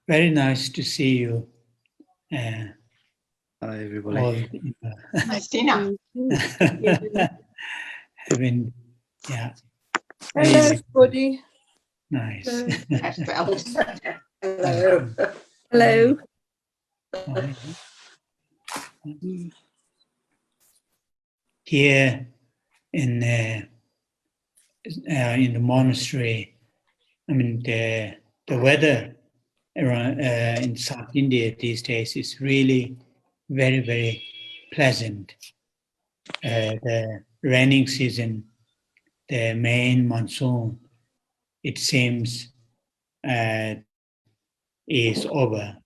Very nice to see you. Hi, everybody. All, Nice, Tina. having, yeah. Hello, everybody. Nice. Hello. Hello. Here in the monastery, I mean the weather around in South India these days is really very, very pleasant. The raining season, the main monsoon, it seems is over.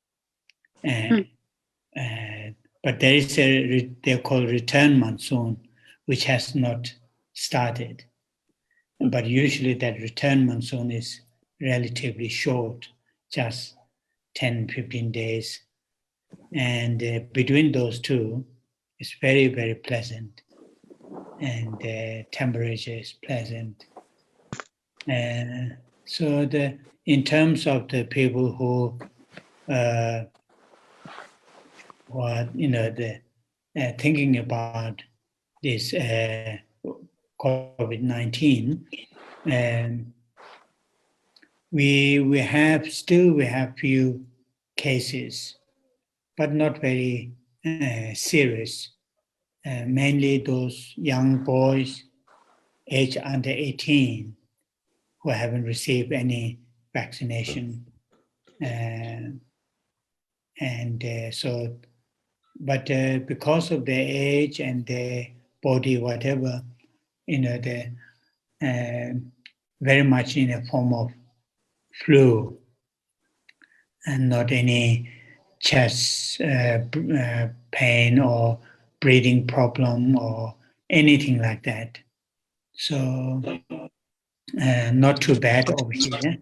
But there is they're called return monsoon, which has not started. But usually that return monsoon is relatively short, just 10, 15 days. And between those two, it's very, very pleasant. And the temperature is pleasant. So in terms of the people who are thinking about this COVID-19, we have few cases, but not very serious. Mainly those young boys, aged under 18, who haven't received any vaccination, because of their age and their body, whatever, they're very much in a form of flu, and not any chest pain or breathing problem or anything like that. So not too bad over here.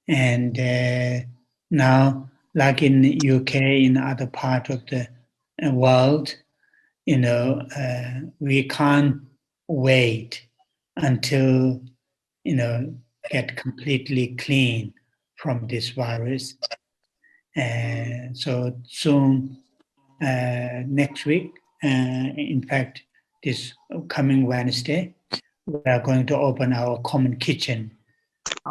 And now, like in the UK, in other part of the world, we can't wait until, get completely clean from this virus. So soon, next week, in fact, this coming Wednesday, we are going to open our common kitchen,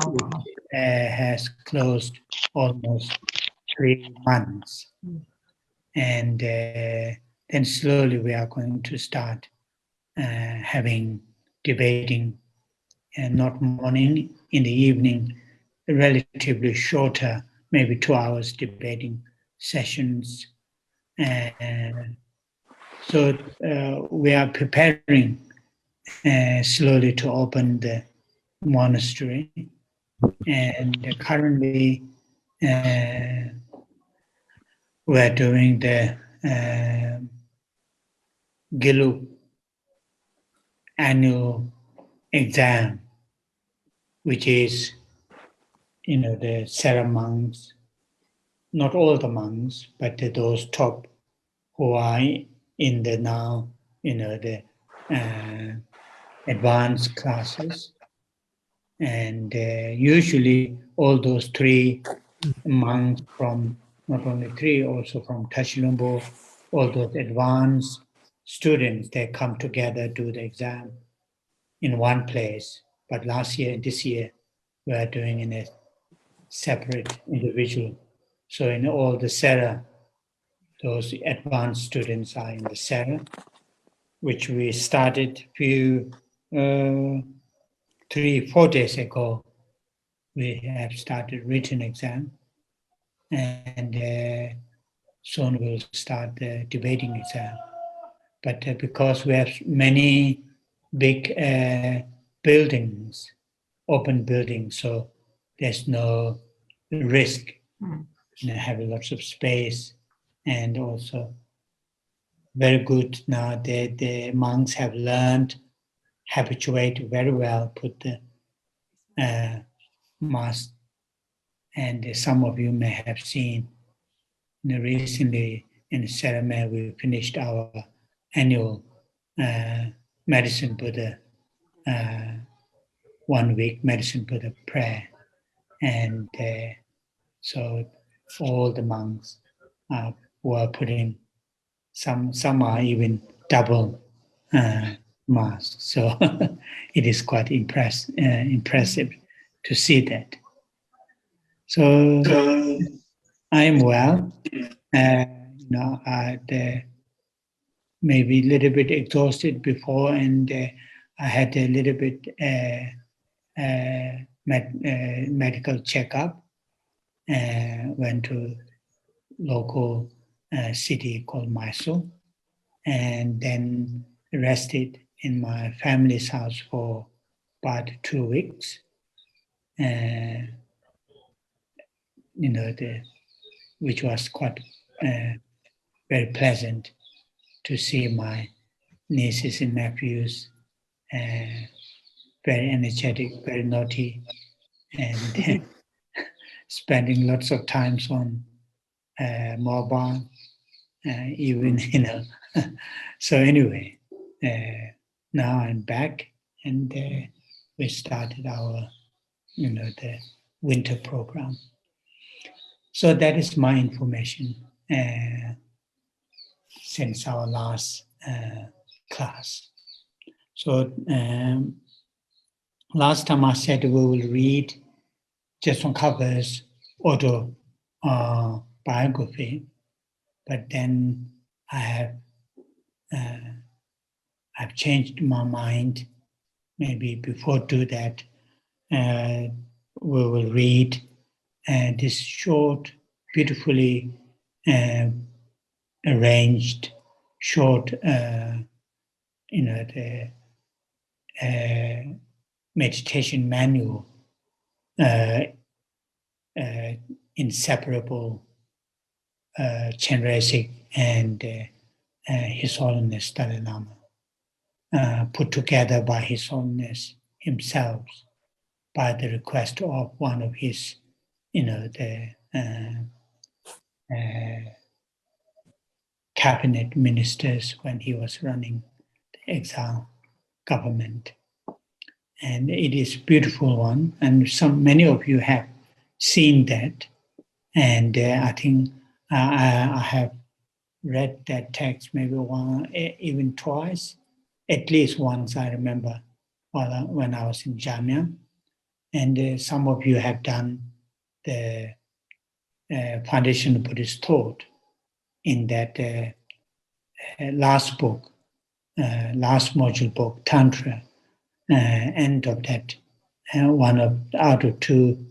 which has closed almost 3 months. And then slowly we are going to start having debating, and not morning, in the evening, relatively shorter, maybe 2 hours debating sessions. So we are preparing slowly to open the monastery. And currently we are doing the Gilu annual exam, which is, the Sera monks, not all the monks, but those top who are in the now, the advanced classes. And usually all those 3 monks from, not only 3, also from Tashi, all those advanced students, they come together, do the exam in one place. But last year and this year, we are doing in a separate individual. So in all the Sera, those advanced students are in the Sera, which we started 3-4 days ago. We have started written exam, and soon we'll start the debating exam. But because we have many big buildings, open buildings, so there's no risk. Have lots of space, and also very good now. The monks have learned, habituated very well, put the mask. And some of you may have seen recently in Sera Mey, we finished our annual medicine Buddha 1 week medicine Buddha prayer. And so all the monks were putting, some are even double mask. So it is quite impressive to see that. So I am well. Maybe a little bit exhausted before, and I had a little bit medical checkup. Went to local city called Mysore, and then rested in my family's house for about 2 weeks. Which was quite very pleasant to see my nieces and nephews, very energetic, very naughty, and spending lots of times on mobile, even, So anyway, now I'm back, and we started our, the winter program. So that is my information since our last class. So last time I said we will read just on covers autobiography, but then I've changed my mind. Maybe before do that, we will read this short, beautifully arranged, short, the meditation manual, Inseparable, Chenrezig and His Holiness Dalai Lama, put together by His Holiness himself, by the request of one of his, cabinet ministers when he was running the exile government. And it is a beautiful one, and many of you have seen that. And I think I have read that text maybe even twice, at least once I remember when I was in Jamia. And some of you have done the Foundation of Buddhist Thought in that last book, last module book, Tantra, end of that, out of two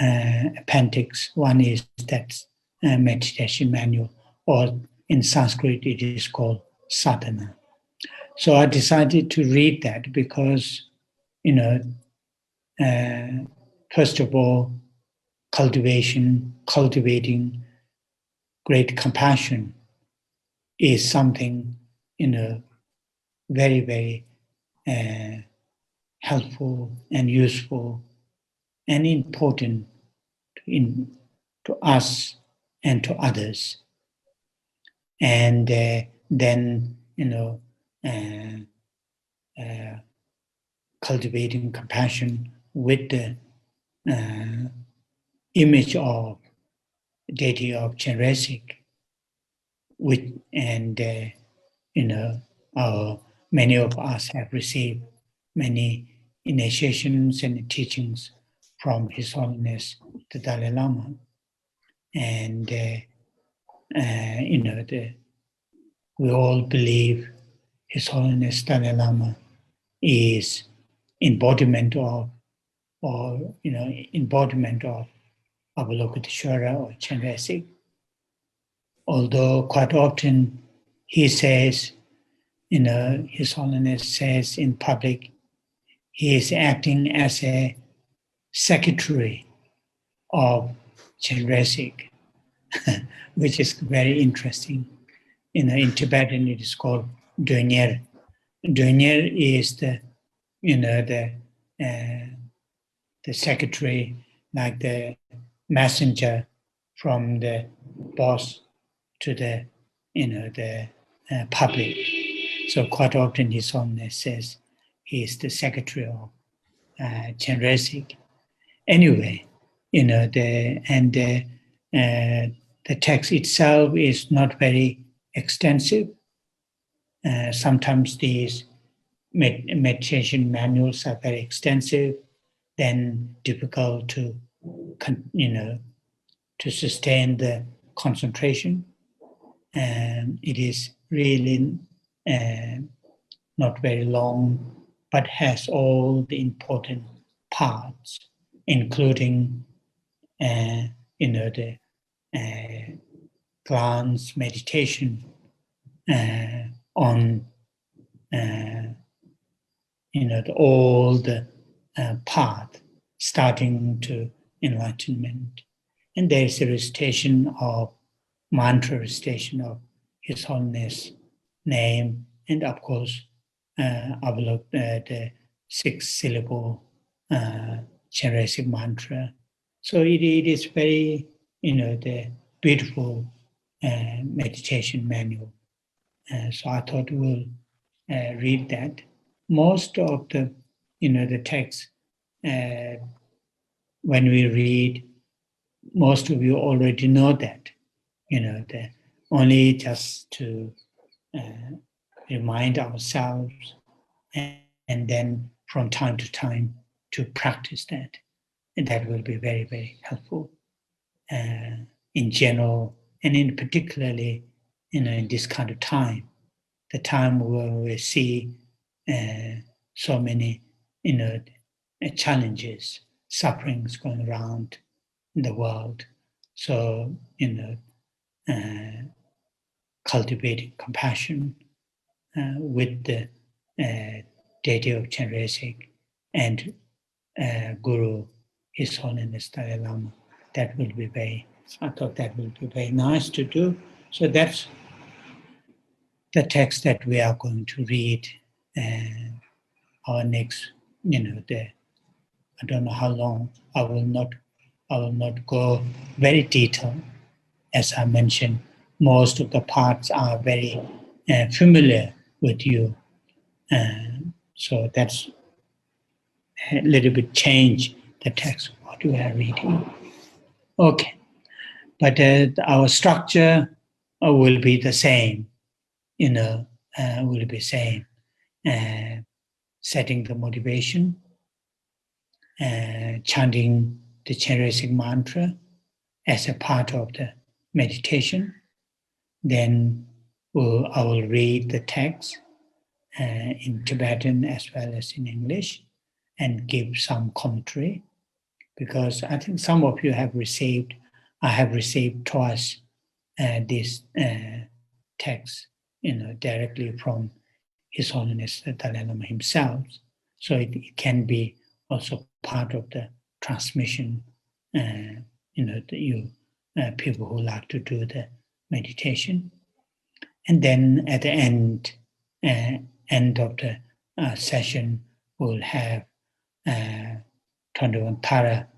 appendix. One is that meditation manual, or in Sanskrit it is called Sadhana. So I decided to read that because, first of all, cultivating great compassion is something, very, very helpful and useful and important to us and to others. And then, cultivating compassion with the image of deity of Chenrezig, many of us have received many initiations and teachings from His Holiness the Dalai Lama, and we all believe His Holiness Dalai Lama is embodiment of Avalokitashvara or Chenrezig. Although quite often he says, His Holiness says in public, he is acting as a secretary of Chenrezig, which is very interesting. In Tibetan, it is called Dönyer. Dönyer is the secretary, like the messenger from the boss to the public. So quite often His Holiness says he is the secretary of Chenrezig. Anyway, the text itself is not very extensive. Sometimes these meditation manuals are very extensive, then difficult to sustain the concentration. And it is really not very long, but has all the important parts, including the glance meditation on all the path, starting to enlightenment. And there is a recitation of mantra, recitation of His Holiness name, and of course, the 6-syllable Chenrezig mantra. So it is very, the beautiful meditation manual. So I thought we'll read that. Most of the, the text, when we read, most of you already know that, only just to remind ourselves and then from time to time to practice that. And that will be very, very helpful in general, and in particularly, in this kind of time, the time where we see so many, challenges, sufferings going around in the world. So, cultivating compassion with the deity of Chenrezig and Guru, His Holiness Dalai Lama. That will be I thought that will be very nice to do. So that's the text that we are going to read. Our next, I don't know how long. I will not go very detailed. As I mentioned, most of the parts are very familiar with you. So that's a little bit change the text, what we are reading. Okay, but our structure will be the same, will be same. Setting the motivation, chanting the Chenrezig mantra as a part of the meditation. Then I will read the text in Tibetan as well as in English and give some commentary, because I think some of you I have received twice this text, directly from His Holiness the Dalai Lama himself. So it can be also part of the transmission, people who like to do the meditation. And then at the end of the session, we'll have 21 para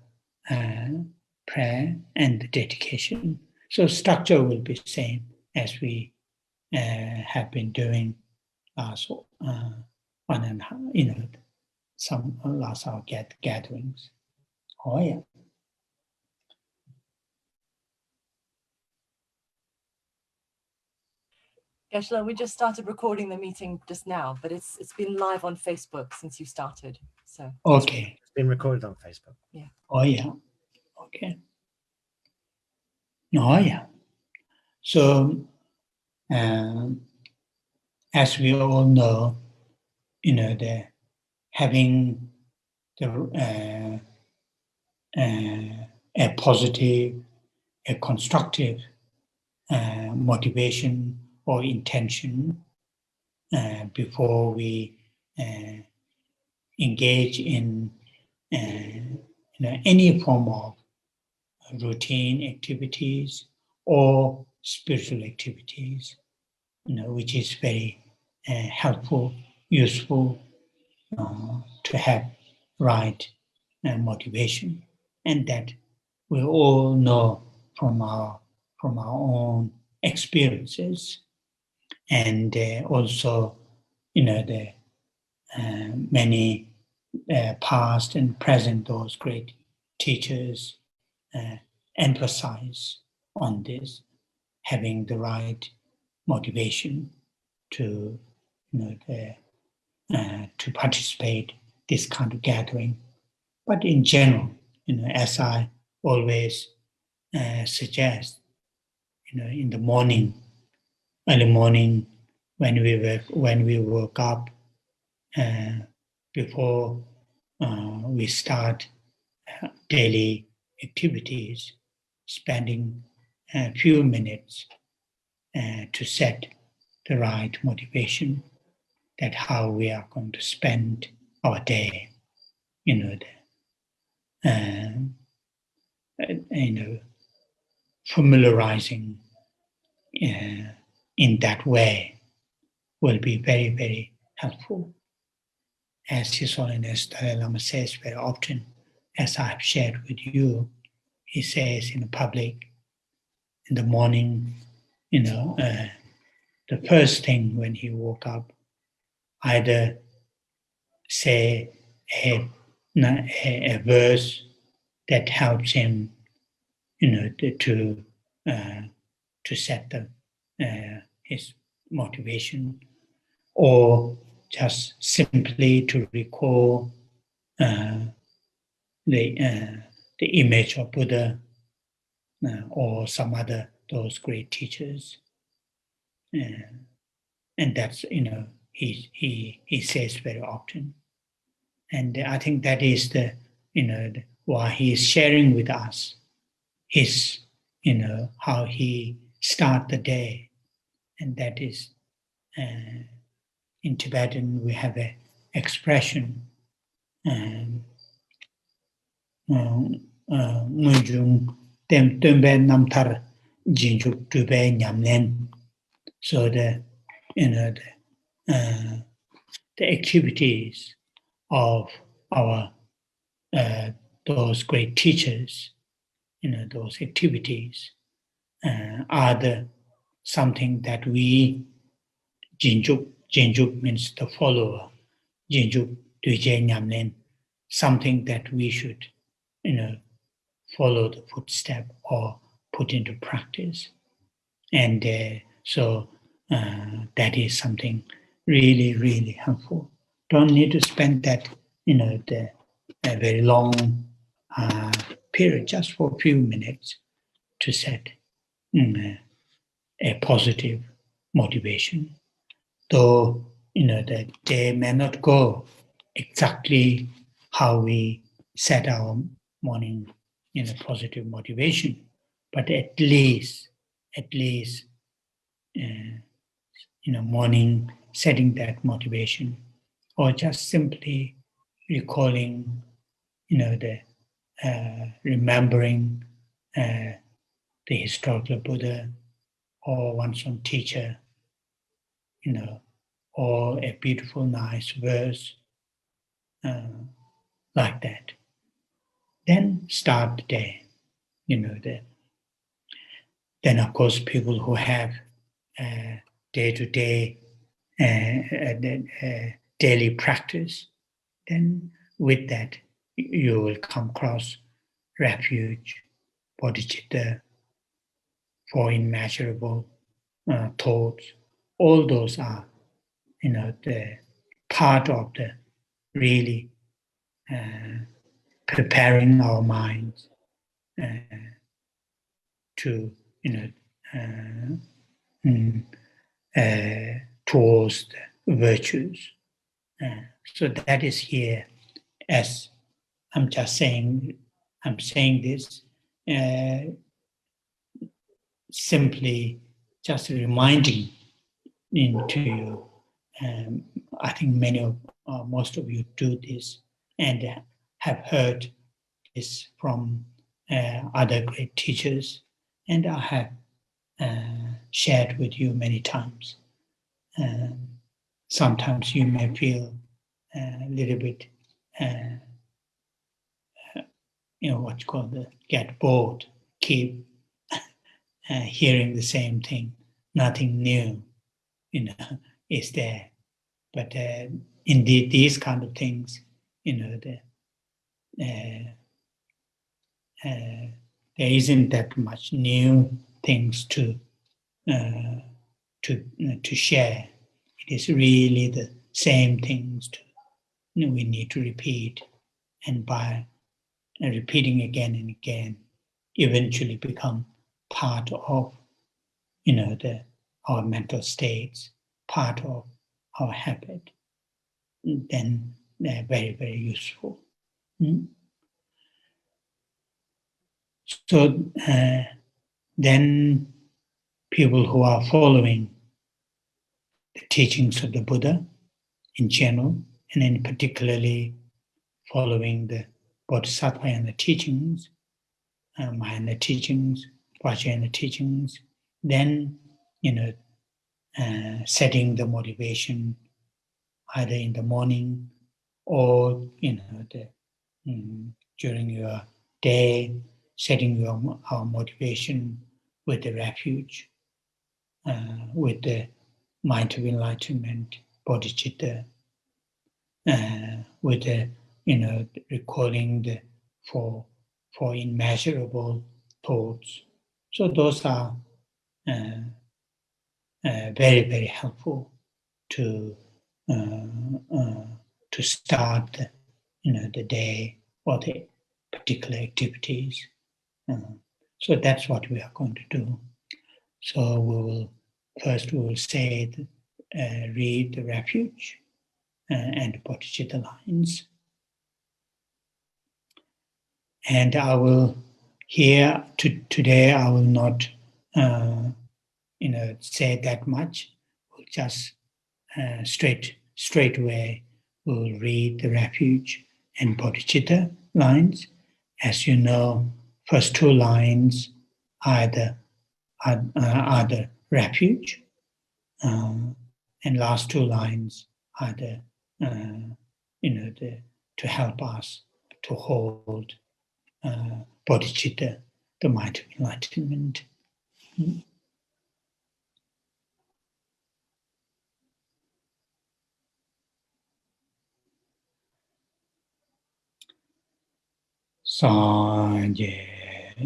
prayer and the dedication. So structure will be the same as we have been doing last one and a half, some last our gatherings. Oh yeah. Geshe, we just started recording the meeting just now, but it's been live on Facebook since you started. So okay, it's been recorded on Facebook. Yeah. Oh yeah. Okay. Oh yeah. So as we all know, the having the a positive, a constructive motivation or intention before we engage in any form of routine activities or spiritual activities, which is very helpful, useful to have right motivation, and that we all know from our own experiences, and also the many past and present those great teachers emphasize on this, having the right motivation to, to participate this kind of gathering. But in general, as I always suggest, in the morning, early morning, when we woke up, before we start daily activities, spending a few minutes to set the right motivation, that how we are going to spend our day, familiarizing in that way will be very, very helpful. As His Holiness Dalai Lama says very often, as I have shared with you, he says in public, in the morning, the first thing when he woke up, either say a verse that helps him, to set his motivation, or just simply to recall the image of Buddha or some other those great teachers, and that's he says very often, and I think that is the why he is sharing with us his how he start the day, and that is in Tibetan we have a expression. Ngunjung tem tembe namtar jinjuk tube nyamnen. So the activities of our those great teachers, those activities are something that we jinjuk means the follower, jinjuk tuje nyamnen, something that we should follow the footstep or put into practice. And so that is something really, really helpful. Don't need to spend that, a very long period, just for a few minutes to set a positive motivation. Though, that they may not go exactly how we set our morning positive motivation, but at least morning setting that motivation, or just simply recalling the remembering the historical Buddha or one's own teacher, or a beautiful nice verse like that. Then start the day, then of course people who have day-to-day daily practice, then with that you will come across refuge, bodhicitta, Four Immeasurables thoughts. All those are, the part of the really preparing our minds to, towards the virtues. So that is here, as I'm saying this simply just reminding to you. I think most of you do this and have heard this from other great teachers, and I have shared with you many times. Sometimes you may feel a little bit, what you call get bored, keep hearing the same thing, nothing new, is there. But indeed, these kind of there isn't that much new things to share. It is really the same things we need to repeat, and by repeating again and again, eventually become part of our mental states, part of our habit. Then they're very, very useful. So then people who are following the teachings of the Buddha in general, and then particularly following the bodhisattva and the teachings, Mahayana teachings, Vajrayana teachings, then setting the motivation either in the morning or during your day, setting our motivation with the refuge, with the mind of enlightenment, bodhicitta, with the recalling the four immeasurable thoughts. So those are very, very helpful to start the day or the particular activities. So that's what we are going to do. So we will say, read the refuge and the bodhicitta lines. And I will today I will not say that much. We'll just straight away we'll read the refuge and bodhicitta lines. As you know, first two lines are the refuge, and last two lines are the to help us to hold bodhicitta, the mind of enlightenment. Sanje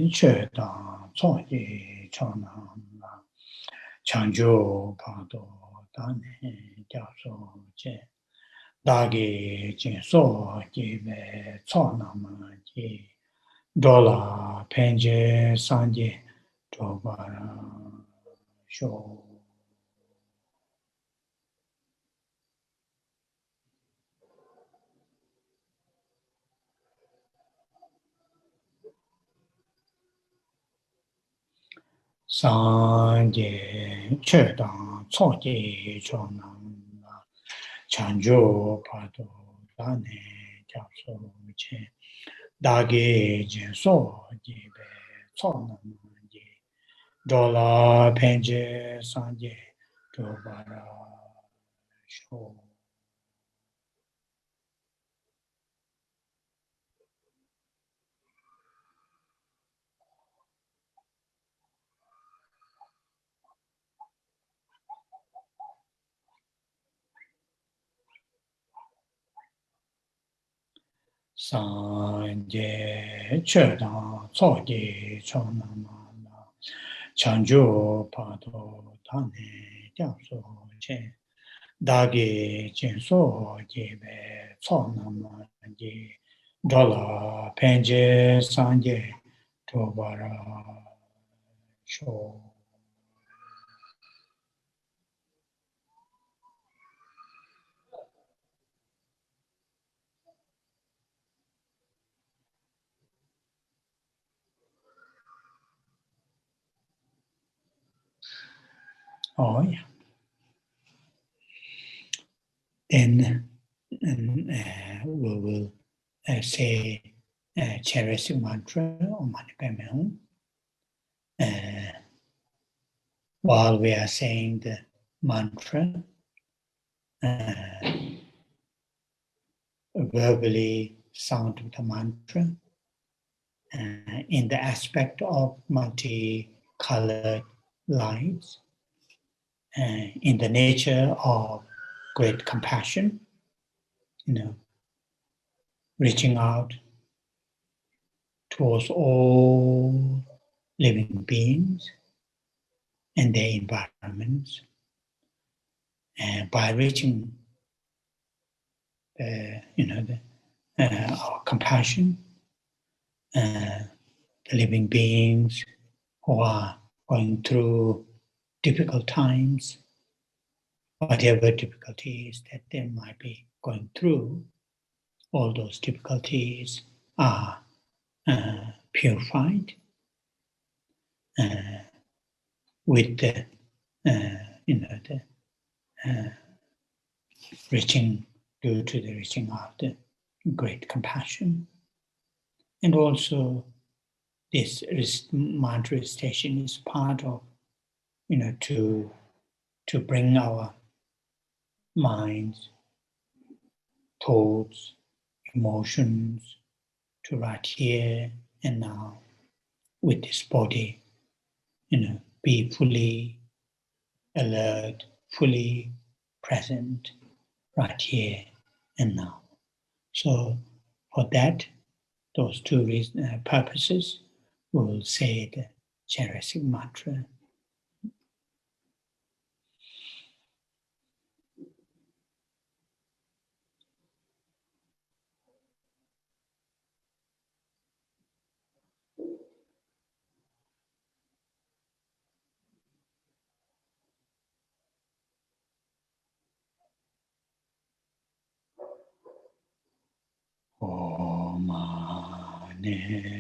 Chedan Tsoji Chonam Chanjo Pado Dane Jaso Je Dagi Jinso Jive Tsonam Ji Dola Penje Sanje Tobara Sho. Sanje Chedan Tsoji Chonam Chanjo Pado Dane Jaso Je Dagi Jinso Jive Tsonam Ji Dola Penje Sanje Tobara Sho. Sanje Chedan Tsoji Chonam Chanjo Pado Dane Jaso Je Dagi Jinso Jive Tsonam Ji Dola Penje Sanje Tobara Sho. Oh yeah. Then we will say Chenrezig mantra or Manipamehon. While we are saying the mantra, verbally sound the mantra in the aspect of multicolored lights, in the nature of great compassion, reaching out towards all living beings and their environments, and by reaching our compassion, the living beings who are going through difficult times, whatever difficulties that they might be going through, all those difficulties are purified with the reaching, due to the reaching of the great compassion. And also this mantra recitation is part of, to bring our minds, thoughts, emotions to right here and now with this body, be fully alert, fully present right here and now. So for that, those two purposes, we will say the Chenrezig mantra. Om Mani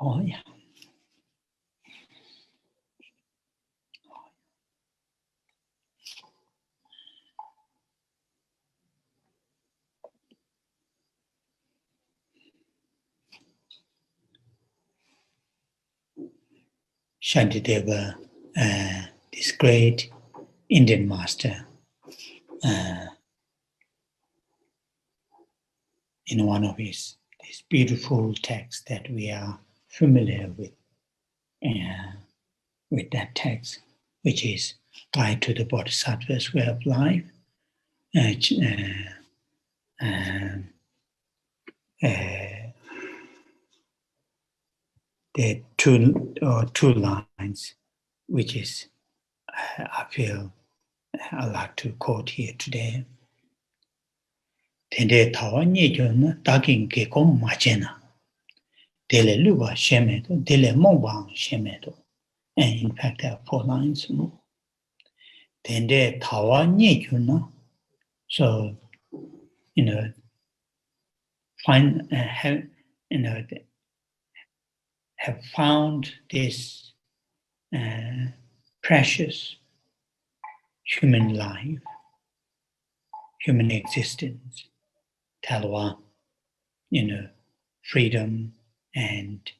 Oh, yeah. Shantideva, this great Indian master, in one of his this beautiful texts that we are familiar with that text, which is Guide to the Bodhisattva's Way of Life. There are two lines, which is I feel I like to quote here today. Tende tawa nyejo na takin ke kom machena. Dele luba shemeto, dele mongwang shemeto. And in fact, there are 4 lines more. Tende tawa nyejo na. So, find have found this precious human life, human existence, talwa, freedom and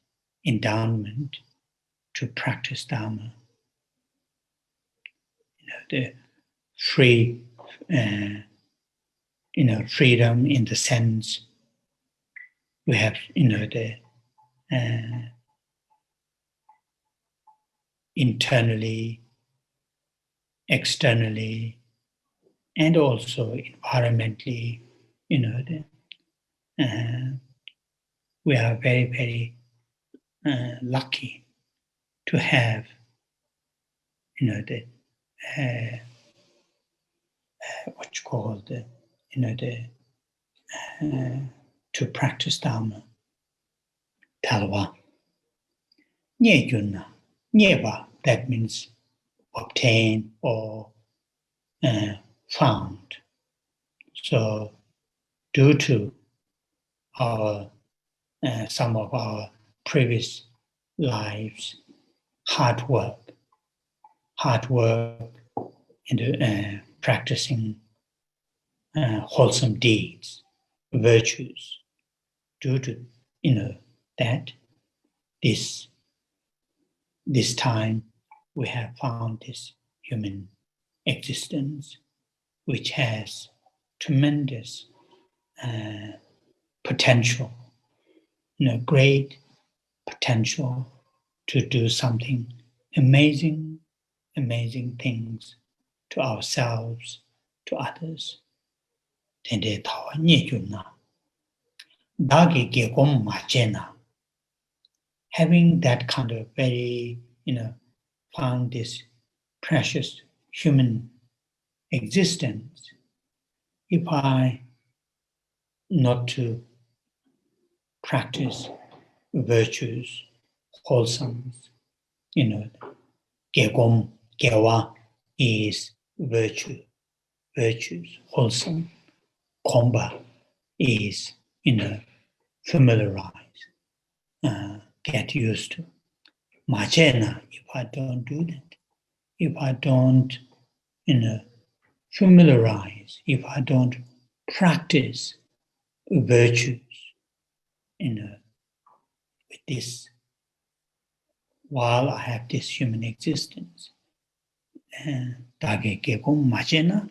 endowment to practice Dharma. The free, freedom in the sense we have, the internally, externally, and also environmentally, we are very, very lucky to have, what you call to practice Dharma. Talwa. Nye yunna, nye ba that means obtain or found. So due to our some of our previous lives, hard work and practicing wholesome deeds, virtues, due to that this time we have found this human existence, which has tremendous potential, great potential to do something amazing things to ourselves, to others. Having that kind of very, found this precious human existence, if I not to practice virtues, wholesome, gegom, gewa is virtues, wholesome. Komba is, familiarize, get used to. Majena, if I don't do that, if I don't, familiarize, if I don't practice virtues, with this, while I have this human existence, dage gegom majena,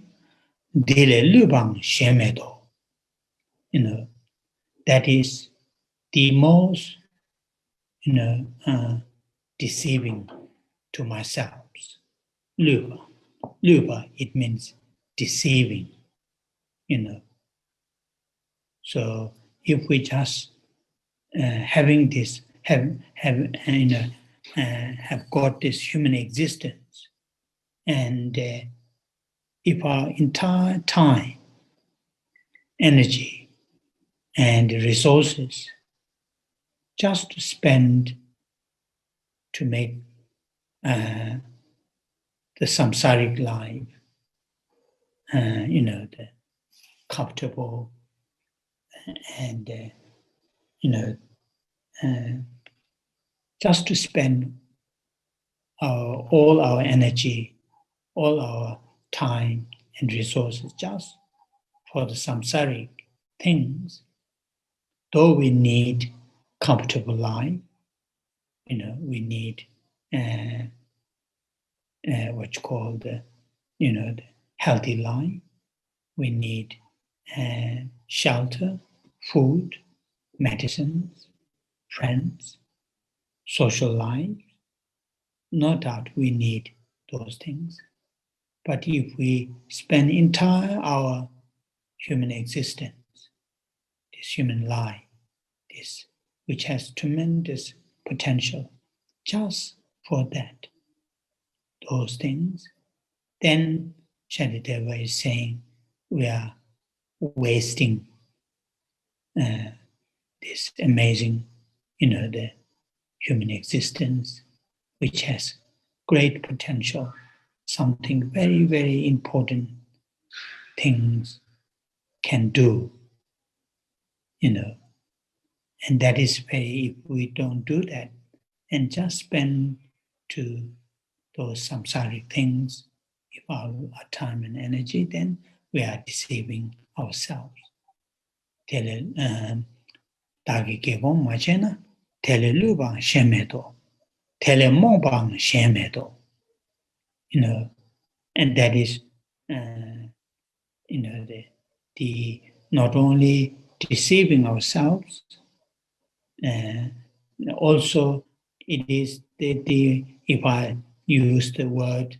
dile lubang shemedo, that is the most, deceiving to myself. Luba, it means deceiving, So if we just having this, have got this human existence, and if our entire time, energy, and resources just to spend to make the samsaric life, the comfortable and, just to spend all our energy, all our time and resources just for the samsaric things, though we need comfortable life, we need what you call the healthy life. We need shelter, food, medicines, friends, social life. No doubt we need those things. But if we spend entire our human existence, this human life, this which has tremendous potential, just for that, those things, then Shantideva is saying we are wasting this amazing, the human existence, which has great potential, something very, very important things can do, and that is very, if we don't do that and just spend to those samsaric things, if our time and energy, then we are deceiving ourselves. Tele dagi kebon machena, tele lubang shemedo, tele mobang shemedo, and that is, the not only deceiving ourselves, also it is the if I use the word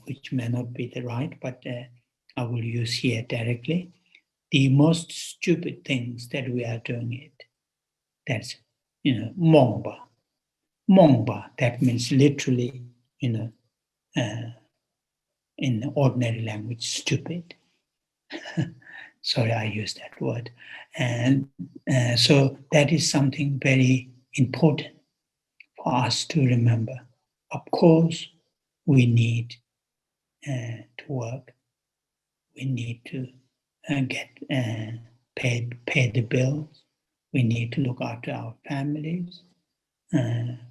which may not be the right, but I will use here directly, the most stupid things that we are doing it. That's, mongba. Mongba, that means literally, in ordinary language, stupid. Sorry, I used that word. And so that is something very important for us to remember. Of course, we need to work. We need to get pay the bills. We need to look after our families.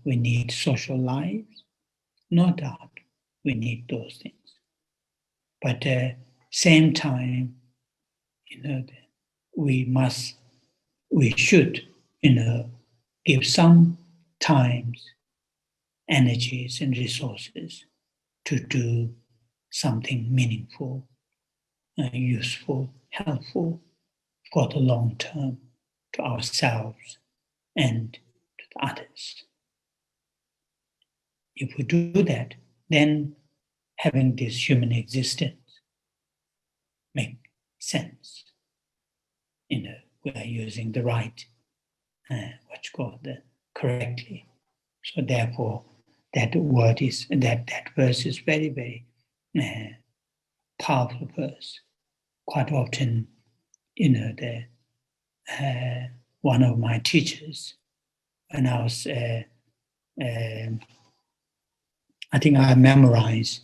We need social lives. No doubt, we need those things. But same time, we should, give some times, energies, and resources to do something meaningful, useful, helpful for the long term to ourselves and to the others. If we do that, then having this human existence make sense. We are using the right, correctly. So therefore, that verse is very, very powerful verse. Quite often, one of my teachers, when I was, I think I memorized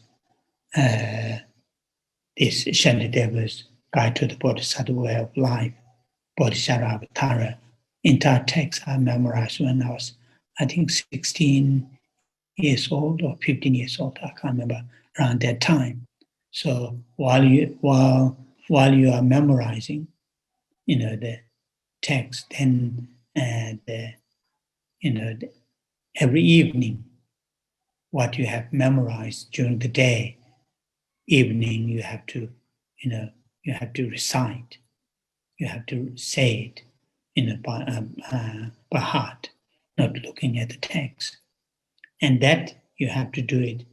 this Shantideva's Guide to the Bodhisattva Way of Life, Bodhicitta Avatara. Entire text I memorized when I was, I think, 16 years old or 15 years old. I can't remember, around that time. So while you are memorizing, the text, then every evening, what you have memorized during the day, evening you have to recite, you have to say it, by heart, not looking at the text, and that you have to do it,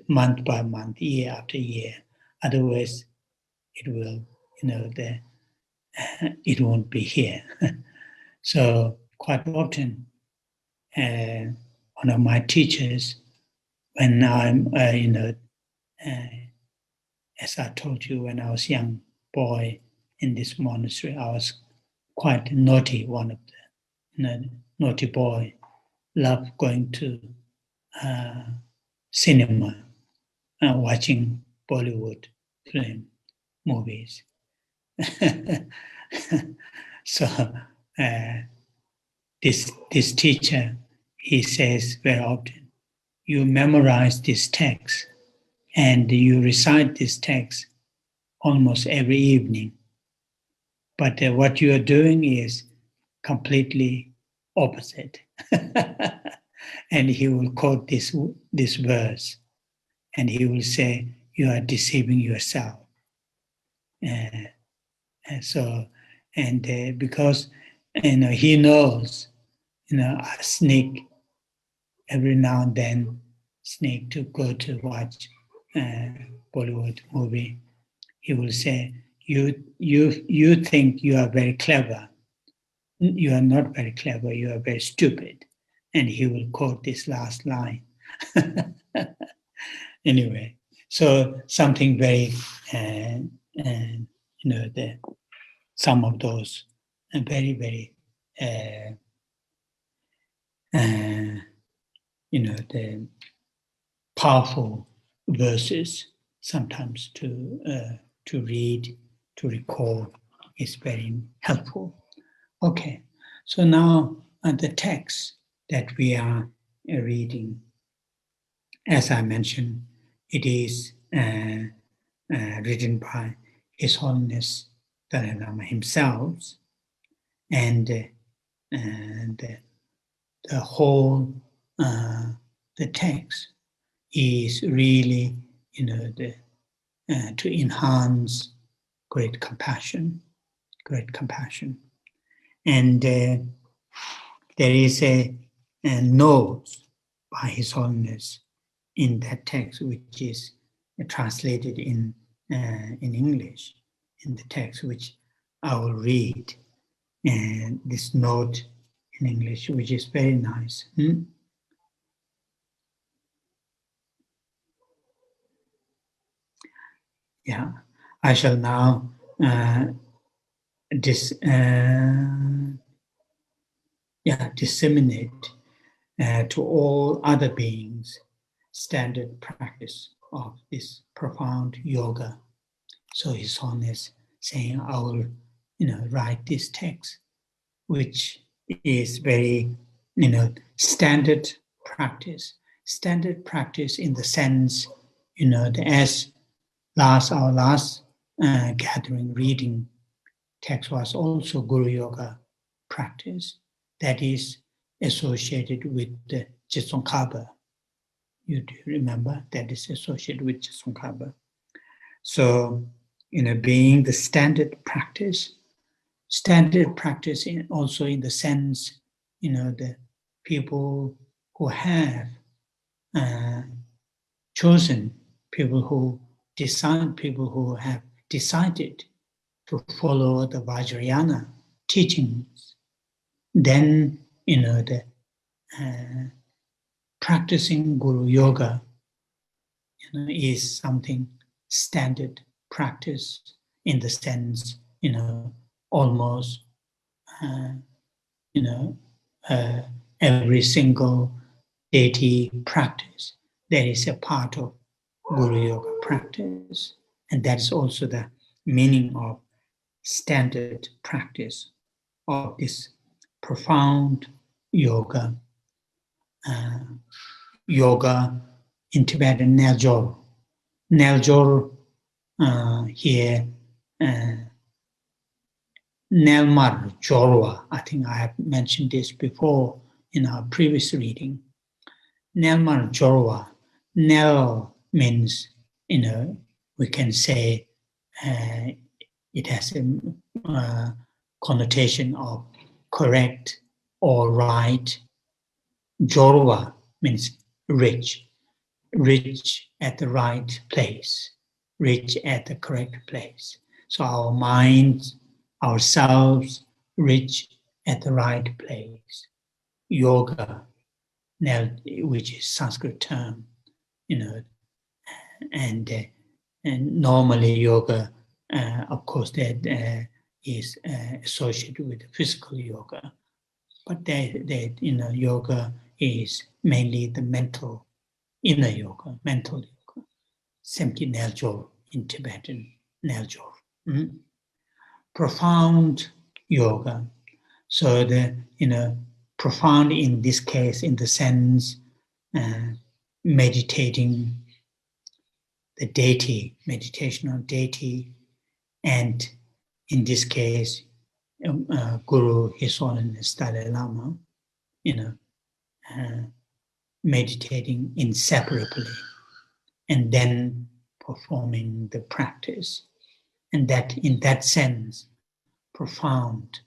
month by month, year after year. Otherwise, it will, it won't be here. So quite often, one of my teachers, when I'm, as I told you, when I was a young boy in this monastery, I was quite naughty, one of the naughty boy, loved going to cinema, watching Bollywood film movies. So this teacher, he says very often, you memorize this text and you recite this text almost every evening. But what you are doing is completely opposite. And he will quote this verse, and he will say, you are deceiving yourself. Because he knows, I sneak every now and then, sneak to go to watch Bollywood movie. He will say, you think you are very clever. You are not very clever, you are very stupid. And he will quote this last line. Anyway, so something very, some of those very, very, the powerful verses sometimes to read, to recall is very helpful. Okay, so now the text that we are reading, as I mentioned, it is written by His Holiness Dalai Lama himself, and the whole the text is really, to enhance great compassion. And there is a note by His Holiness in that text, which is translated in English, in the text which I will read, and this note in English, which is very nice. Yeah, I shall now disseminate to all other beings, standard practice of this profound yoga. So His Holiness saying, I will, write this text, which is very, standard practice. Standard practice in the sense, as our last gathering reading text was also Guru Yoga practice that is associated with the Jitsongkhapa. You do remember that is associated with Jitsongkhapa. So, being the standard practice also in the sense, the people who have chosen, people who have decided to follow the Vajrayana teachings, then, the practicing Guru Yoga, is something standard practice in the sense, almost, every single deity practice. That is a part of Guru Yoga practice. And that is also the meaning of standard practice of this profound yoga. Yoga in Tibetan, Neljor. Neljor here, Nelmar Jorwa. I think I have mentioned this before in our previous reading. Nelmar Jorwa. Nel means, we can say it has a connotation of correct or right. Jorwa means rich. Rich at the right place. Rich at the correct place. So our minds, ourselves, rich at the right place. Yoga, which is Sanskrit term, and normally yoga, of course, that is associated with physical yoga, but that yoga is mainly the mental, inner yoga, mental yoga. Simply Neljor in Tibetan, Neljor. Profound yoga. So the profound in this case, in the sense meditating the deity, meditation on deity, and in this case, Guru, His Holiness Dalai Lama, meditating inseparably, and then performing the practice, and that in that sense, profound,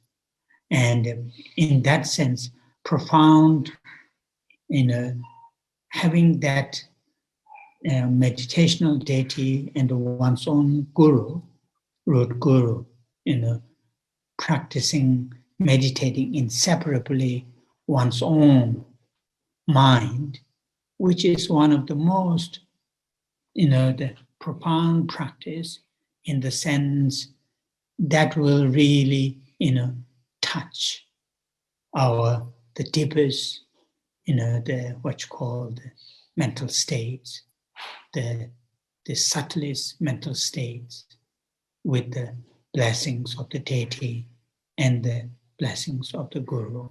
and in that sense, profound, having that meditational deity and one's own guru, root guru, practicing, meditating inseparably one's own mind, which is one of the most, the profound practice in the sense that will really, touch the deepest, the what you call the mental states, the subtlest mental states, with the blessings of the deity and the blessings of the guru.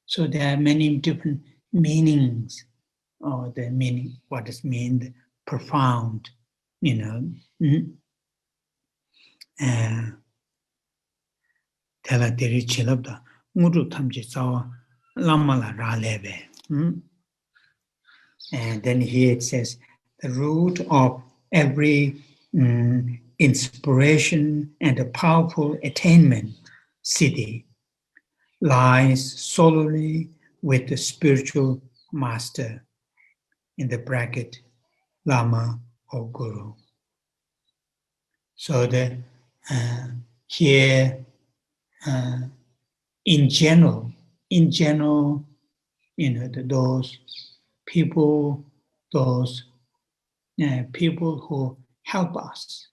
So there are many different meanings, or the meaning, what does mean, the profound, Tela Teri Chilabda, Mudu Tamji Sawa, Lamala Raleve. And then here it says, the root of every inspiration and a powerful attainment, siddhi, lies solely with the spiritual master, in the bracket, Lama or Guru. So here, in general, those people, people who help us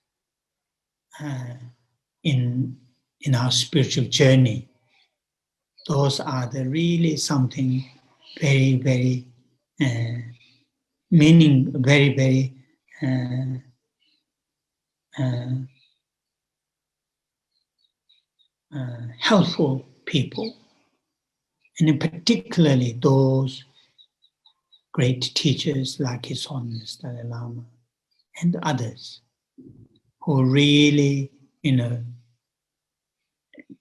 in our spiritual journey, those are the really something very, very meaning, very, very helpful people, and in particularly those great teachers like His Holiness Dalai Lama and others who really,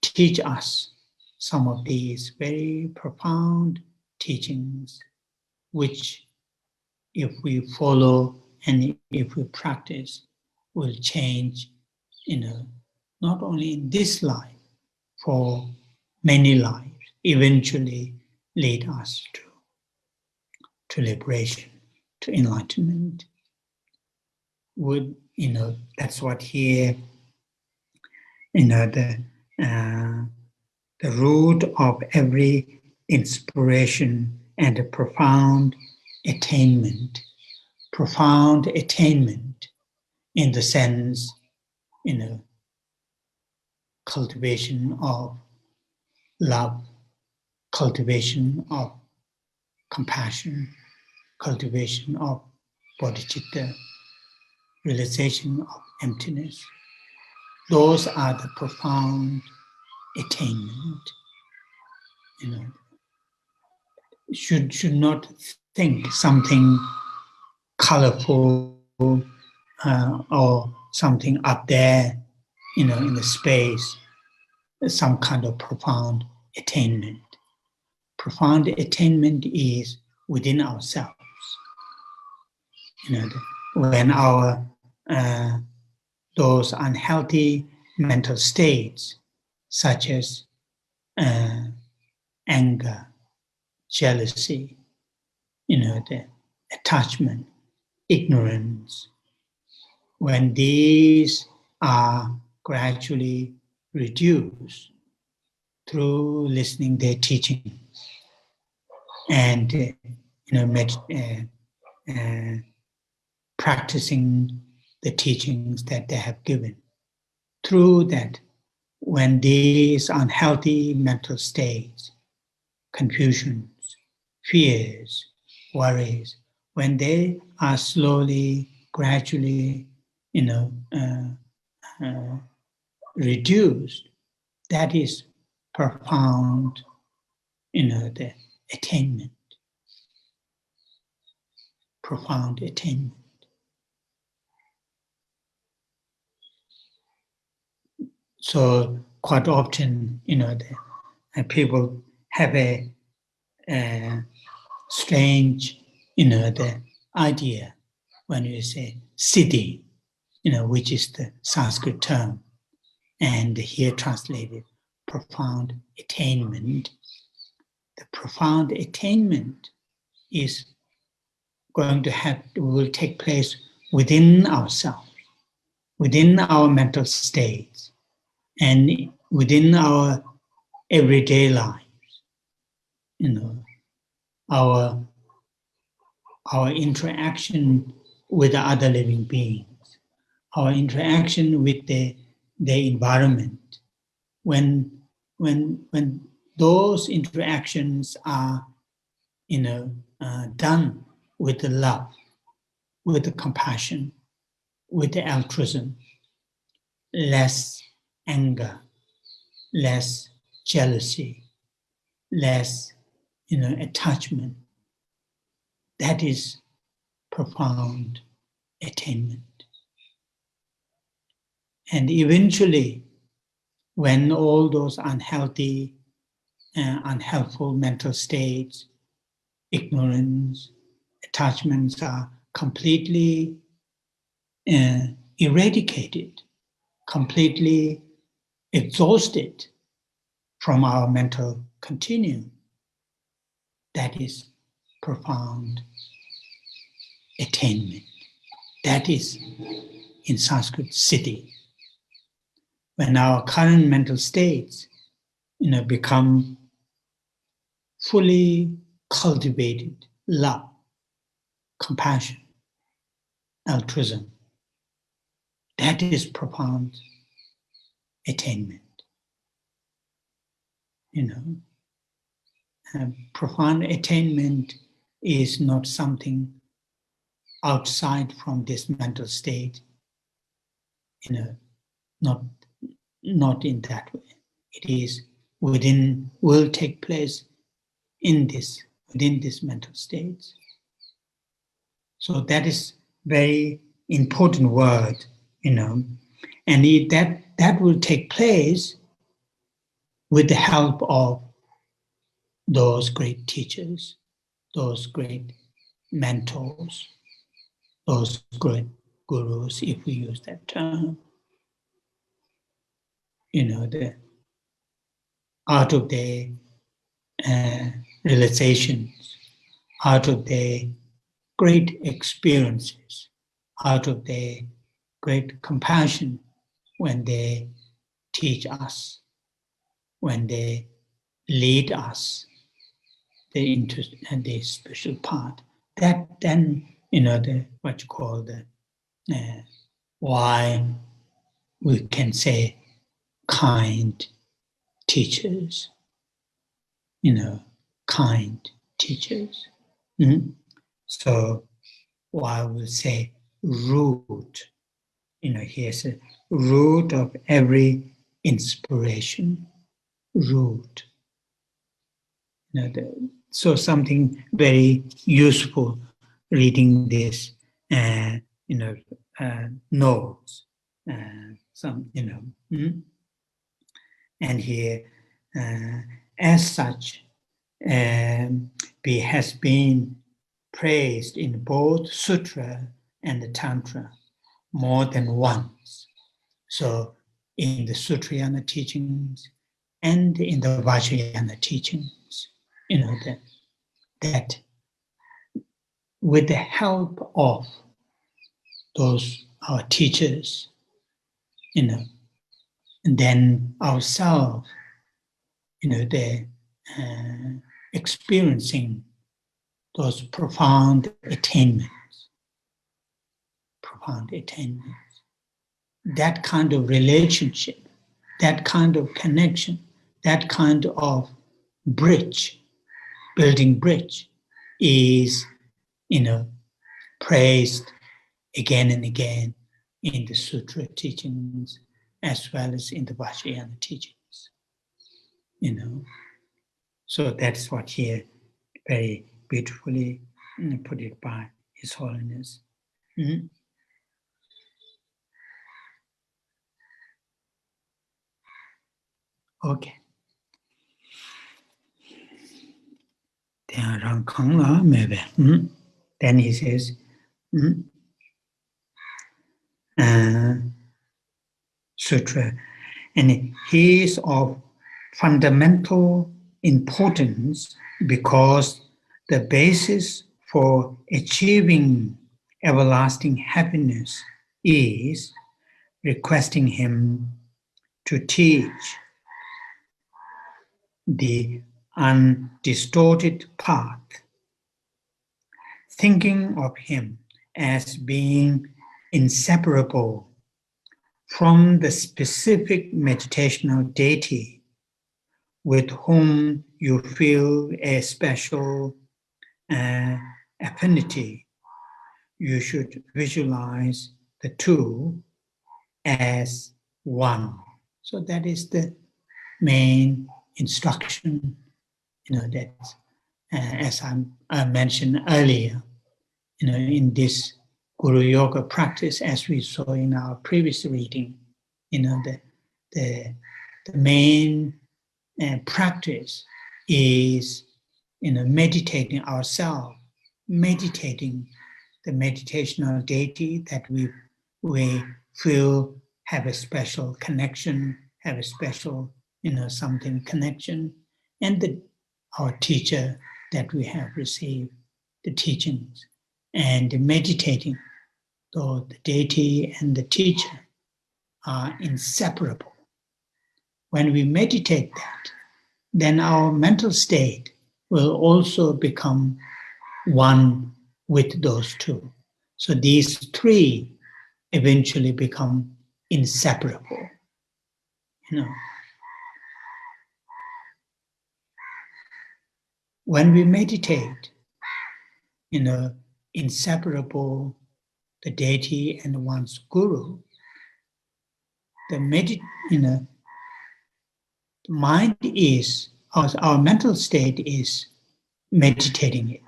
teach us some of these very profound teachings, which if we follow and if we practice, will change, not only in this life, for many lives, eventually lead us to liberation, to enlightenment. That's what here, the root of every inspiration and a profound attainment in the sense, cultivation of love, cultivation of compassion, cultivation of bodhicitta, realization of emptiness. Those are the profound attainment. Should not think something colorful or something up there, in the space, some kind of profound attainment. Profound attainment is within ourselves. When our those unhealthy mental states, such as anger, jealousy, the attachment, ignorance, when these are gradually reduced through listening their teachings and practicing the teachings that they have given. Through that, when these unhealthy mental states, confusions, fears, worries, when they are slowly, gradually, reduced, that is profound, the attainment. Profound attainment. So quite often, people have a strange, the idea when you say siddhi, which is the Sanskrit term, and here translated profound attainment. The profound attainment is will take place within ourselves, within our mental states, and within our everyday lives. Our interaction with the other living beings, our interaction with the environment. When those interactions are, done with the love, with the compassion, with the altruism, less anger, less jealousy, less, attachment, that is profound attainment. And eventually, when all those unhealthy, unhelpful mental states, ignorance, attachments are completely eradicated, completely exhausted from our mental continuum, that is profound attainment. That is, in Sanskrit, siddhi. When our current mental states, become fully cultivated love, compassion, altruism, that is profound attainment. profound attainment is not something outside from this mental state, not in that way. It is will take place within this mental states. So that is very important word, and that will take place with the help of those great teachers, those great mentors, those great gurus, if we use that term. Out of their realizations, out of their great experiences, out of their great compassion when they teach us, when they lead us, the interest and the special part. That then, what you call why we can say kind teachers, kind teachers. So why we say root, here's a root of every inspiration, root. So something very useful reading this, notes, and here, as such, has been praised in both Sutra and the Tantra more than once. So in the Sutrayana teachings and in the Vajrayana teachings, that with the help of those our teachers, and then ourselves, they're experiencing those profound attainments. That kind of relationship, that kind of connection, that kind of bridge, building bridge, is, praised again and again in the Sutra teachings as well as in the Vajrayana teachings. So that's what here very beautifully put it by His Holiness. Okay. Then he says, Sutra, and he is of fundamental importance because the basis for achieving everlasting happiness is requesting him to teach the undistorted path, thinking of him as being inseparable from the specific meditational deity with whom you feel a special affinity. You should visualize the two as one. So that is the main instruction, that as I mentioned earlier, in this Guru Yoga practice, as we saw in our previous reading, the main practice is, meditating ourselves, meditating the meditational deity that we feel have a special connection, have a special, something connection, and our teacher that we have received the teachings, and meditating, though the deity and the teacher are inseparable. When we meditate that, then our mental state will also become one with those two. So these three eventually become inseparable. when we meditate, inseparable, the deity and one's guru, the mind is, our mental state is meditating it.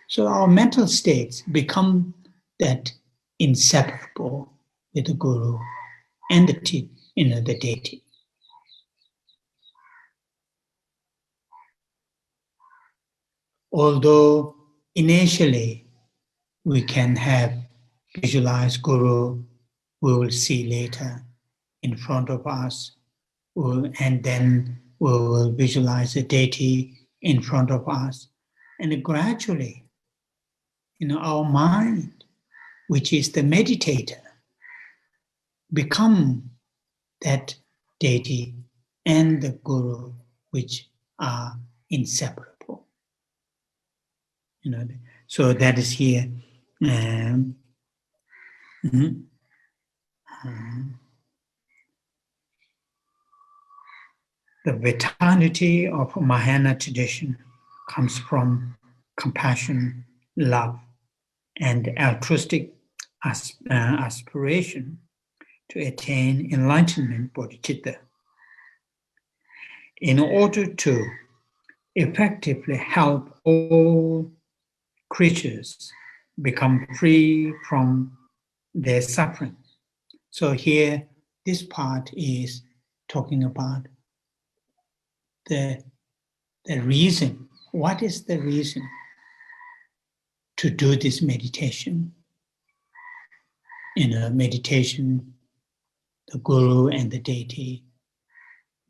So our mental states become that inseparable with the guru and the deity. Although initially we can have visualized guru, we will see later in front of us, and then we will visualize the deity in front of us. And gradually, our mind, which is the meditator, become that deity and the guru, which are inseparable. So that is here. The vitality of Mahayana tradition comes from compassion, love, and altruistic aspiration to attain enlightenment, bodhicitta. In order to effectively help all creatures become free from their suffering. So here, this part is talking about the reason. What is the reason to do this meditation? Meditation, the guru and the deity,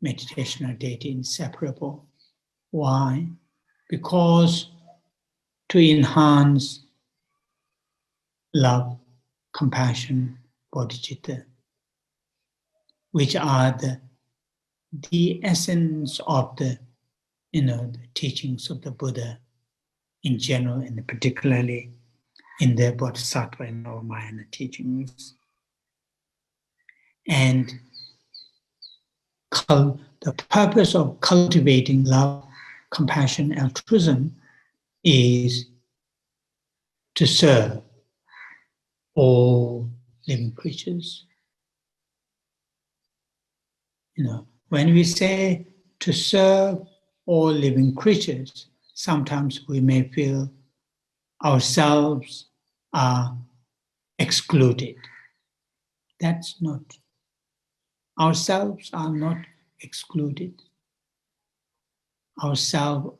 meditation or deity inseparable. Why? Because to enhance love, compassion, bodhicitta, which are the essence of the teachings of the Buddha in general, and particularly in the Bodhisattva and Mahayana teachings. And the purpose of cultivating love, compassion, altruism is to serve all living creatures. When we say to serve all living creatures, sometimes we may feel ourselves are excluded. That's not. Ourselves are not excluded. Ourselves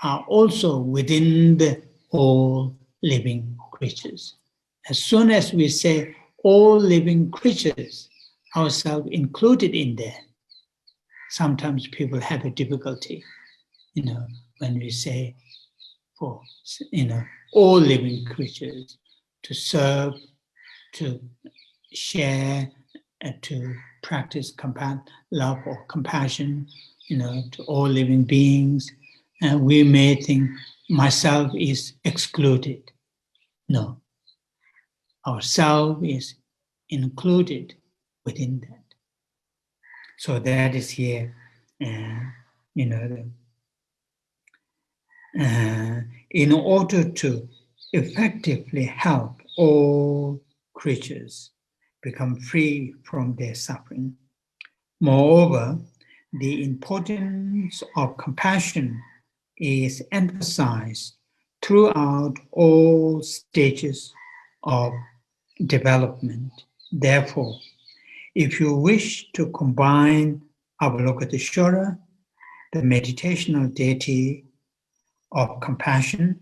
are also within the all living creatures. As soon as we say all living creatures, ourselves included in there, sometimes people have a difficulty, when we say for, all living creatures, to serve, to share, to practice love or compassion, to all living beings. And we may think myself is excluded. No. Ourself is included within that. So that is here, in order to effectively help all creatures become free from their suffering. Moreover, the importance of compassion is emphasized throughout all stages of development. Therefore, if you wish to combine Avalokitashvara, the meditational deity of compassion,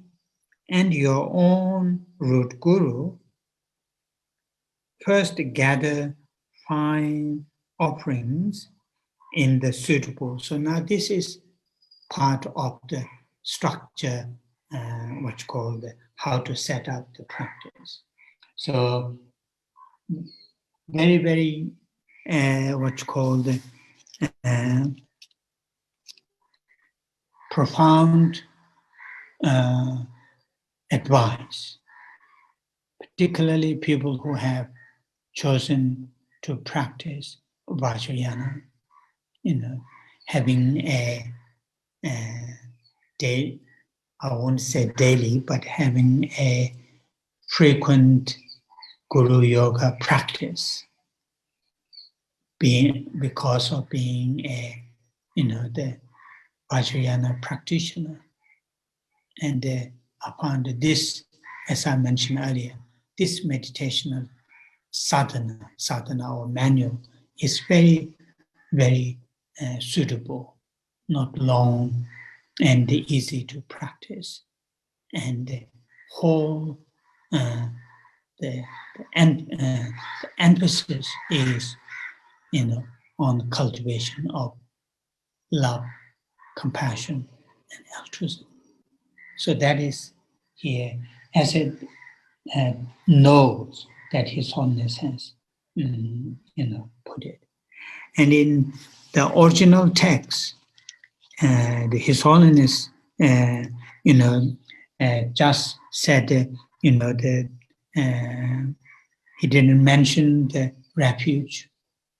and your own root guru, first gather fine offerings in the suitable. So now this is part of the structure, what's called how to set up the practice. So very, very, what's called profound advice, particularly people who have chosen to practice Vajrayana, having a day, I won't say daily, but having a frequent Guru Yoga practice, because of being a, the Vajrayana practitioner. And upon this, as I mentioned earlier, this meditational sadhana or manual is very, very suitable, not long and easy to practice. And the whole, the emphasis is, on cultivation of love, compassion, and altruism. So that is here, as it knows that His Holiness has, put it. And in the original text, His Holiness, just said, he didn't mention the refuge,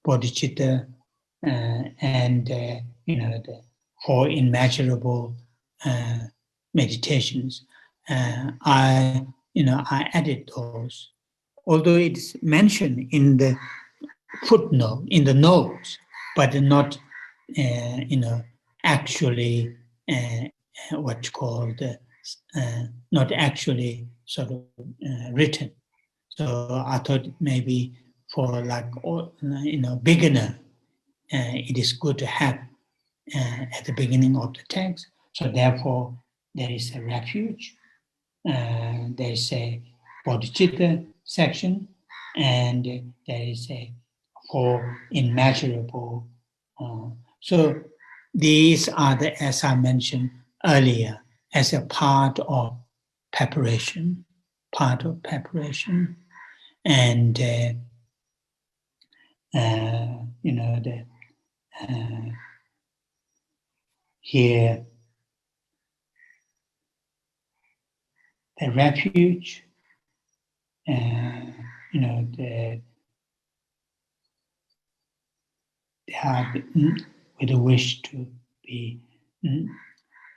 bodhicitta, and the Four Immeasurable meditations. I added those, although it's mentioned in the footnote, in the notes, but not, actually what you call not actually sort of written. So I thought maybe for beginner, it is good to have at the beginning of the text. So therefore, there is a refuge, there is a bodhicitta section, and there is a Four Immeasurable. So these are as I mentioned earlier, as a part of preparation, and here the refuge, they are with a wish to be.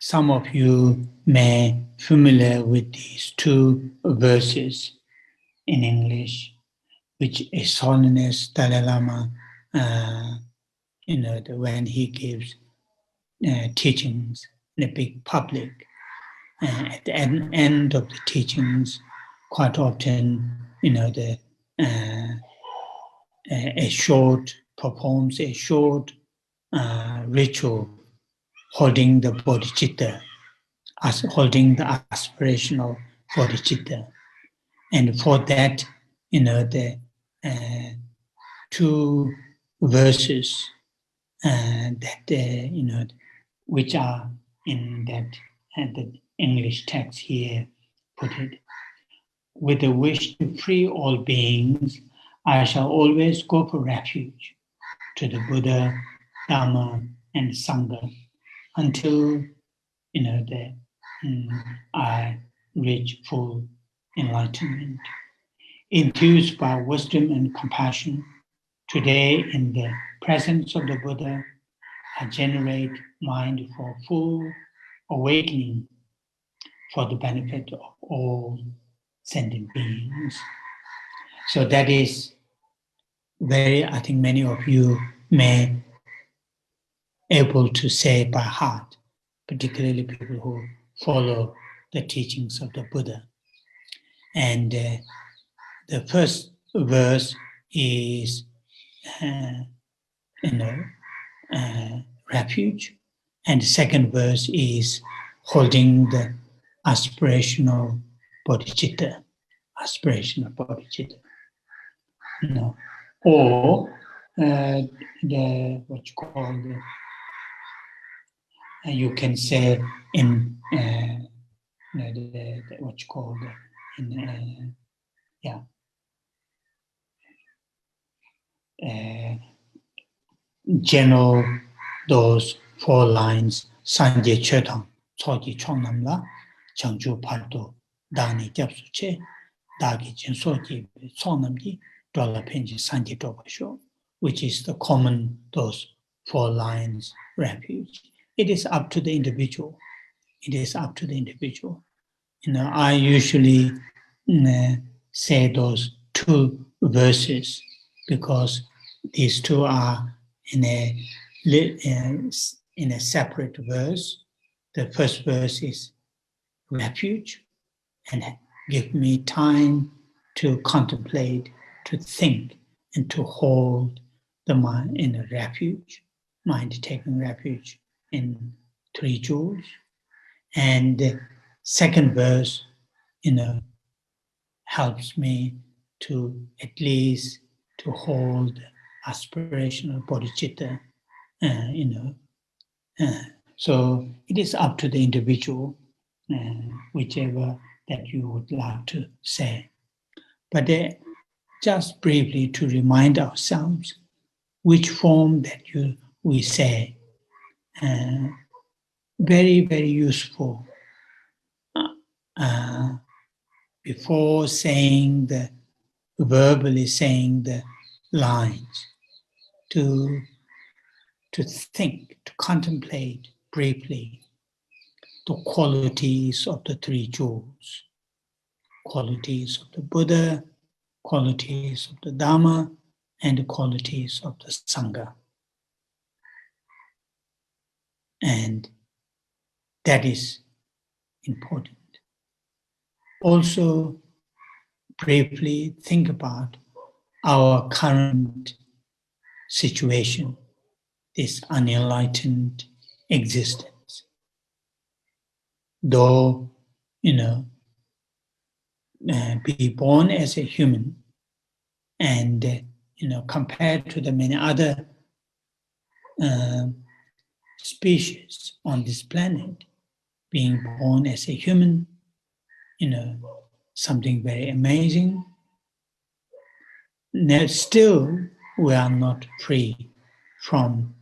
Some of you may familiar with these two verses in English, which His Holiness Dalai Lama, when he gives teachings in a big public, at the end of the teachings, quite often, performs a short ritual holding the bodhicitta, holding the aspirational bodhicitta. And for that, the two verses that, which are in that the English text here put it, with a wish to free all beings, I shall always go for refuge to the Buddha, Dharma, and Sangha until I reach full enlightenment. Infused by wisdom and compassion, today in the presence of the Buddha, I generate mind for full awakening for the benefit of all sentient beings. So that is I think many of you may able to say by heart, particularly people who follow the teachings of the Buddha. And the first verse is, refuge, and the second verse is holding the aspirational bodhicitta. Or what you call you can say in what you call general, those 4 lines, Sanje Chetang, Choji Chongnamla, Changju Pardo, Dani Japsuche, Dagi Jinsoji, Chongnamji, Dola Penji Sanje Dobasho, which is the common, those 4 lines refuge. It is up to the individual it is up to the individual. I usually say those two verses because these two are in a separate verse. The first verse is refuge, and give me time to contemplate, to think, and to hold the mind in a refuge, mind taking refuge in three jewels. And the second verse, helps me to at least to hold aspirational bodhicitta, so it is up to the individual, whichever that you would like to say. But just briefly to remind ourselves which form that we say, very, very useful. Before verbally saying the lines, to think, to contemplate briefly the qualities of the three jewels, qualities of the Buddha, qualities of the Dhamma, and the qualities of the Sangha. And that is important. Also, briefly think about our current situation, this unenlightened existence. Though, be born as a human and, compared to the many other species on this planet, being born as a human, something very amazing. Now, still, we are not free from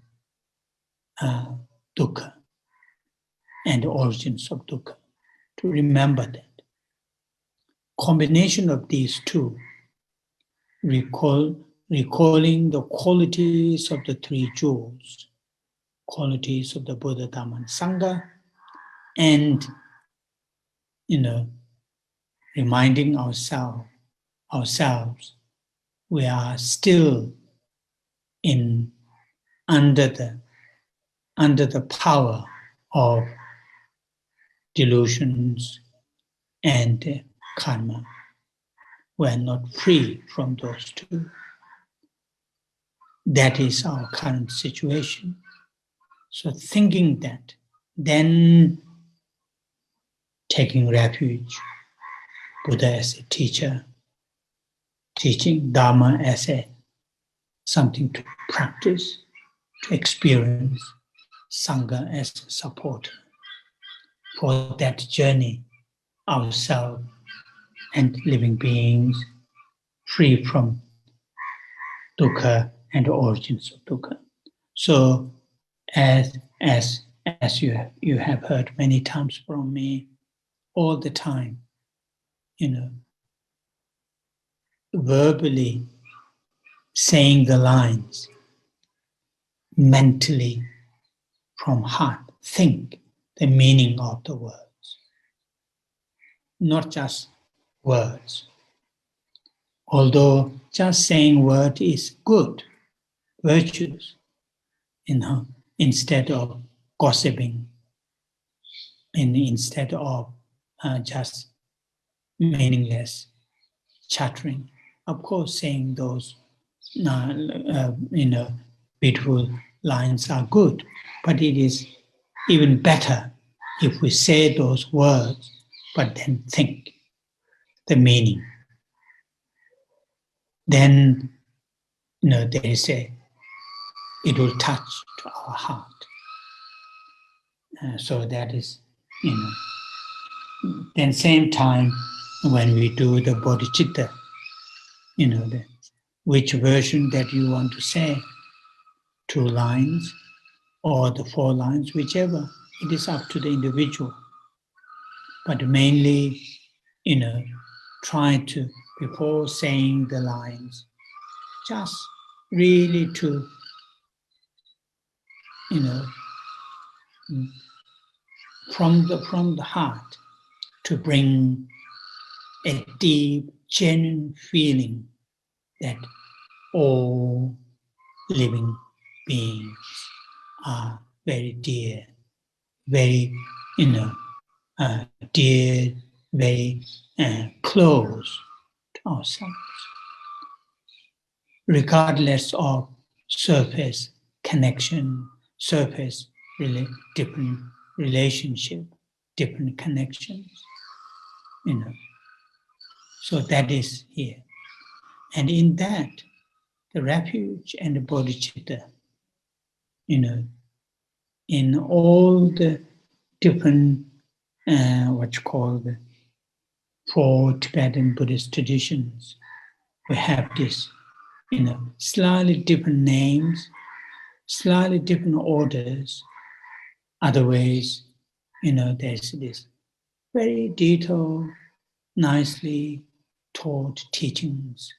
dukkha and the origins of dukkha. To remember that. Combination of these two, recalling the qualities of the three jewels, qualities of the Buddha, Dhamma, and Sangha, and, reminding ourselves, we are still under the power of delusions and karma. We are not free from those two. That is our current situation. So thinking that, then taking refuge, Buddha as a teacher, teaching Dhamma as something to practice, to experience, Sangha as a supporter for that journey, ourselves and living beings free from dukkha and the origins of dukkha. So as you have heard many times from me, all the time, verbally saying the lines, mentally from heart, think the meaning of the words, not just words. Although just saying word is good, virtuous, instead of gossiping, and instead of just meaningless chattering. Of course, saying those beautiful lines are good, but it is even better if we say those words, but then think the meaning. Then, it will touch to our heart. So that is, then same time when we do the bodhicitta, which version that you want to say, 2 lines or the 4 lines, whichever, it is up to the individual. But mainly, try to, before saying the lines, just really to, from the heart to bring a deep, genuine feeling that all living beings are very dear, very, dear, very close to ourselves, regardless of surface connection, surface different relationship, different connections, So that is here. And in that, the refuge and the bodhicitta, in all the different, what you call the four Tibetan Buddhist traditions, we have this, slightly different names, slightly different orders. Other ways, there's this very detailed, nicely taught teachings,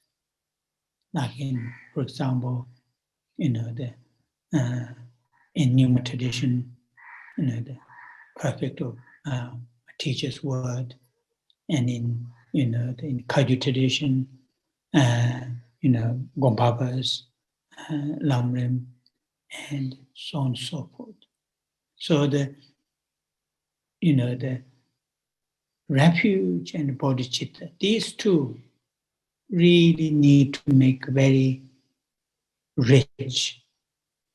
like in, for example, in Nyuma tradition, the perfect of teacher's word, and in in Kagyu tradition, Gombabas, Lamrim, and so on and so forth. So the refuge and bodhicitta, these two really need to make very rich.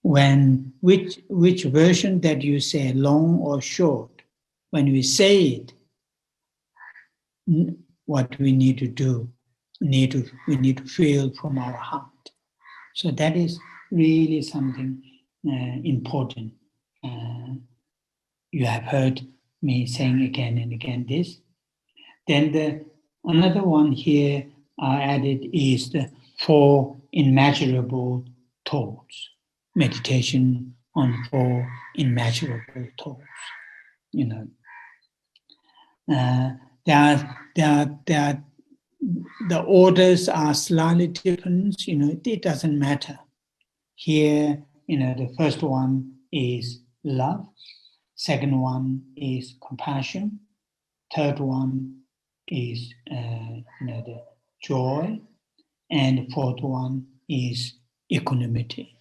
When which version that you say, long or short, when we say it, what we need to do, we need to feel from our heart. So that is really something important. You have heard me saying again and again this. Then another one here I added is the Four Immeasurable Thoughts. Meditation on four immeasurable thoughts. The orders are slightly different. It doesn't matter. Here, the first one is love. Second one is compassion. Third one is the joy, and the fourth one is equanimity.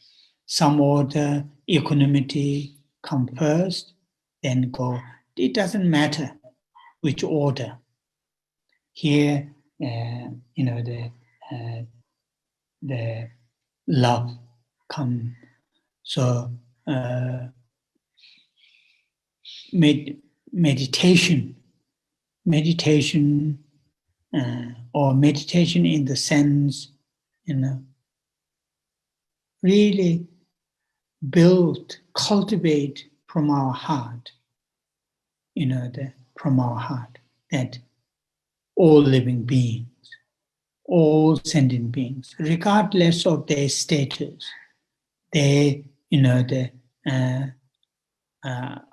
Some order, equanimity come first, then go. It doesn't matter which order. Here, the love come. So meditation, or meditation in the sense, really cultivate from our heart, from our heart, that all living beings, all sentient beings, regardless of their status,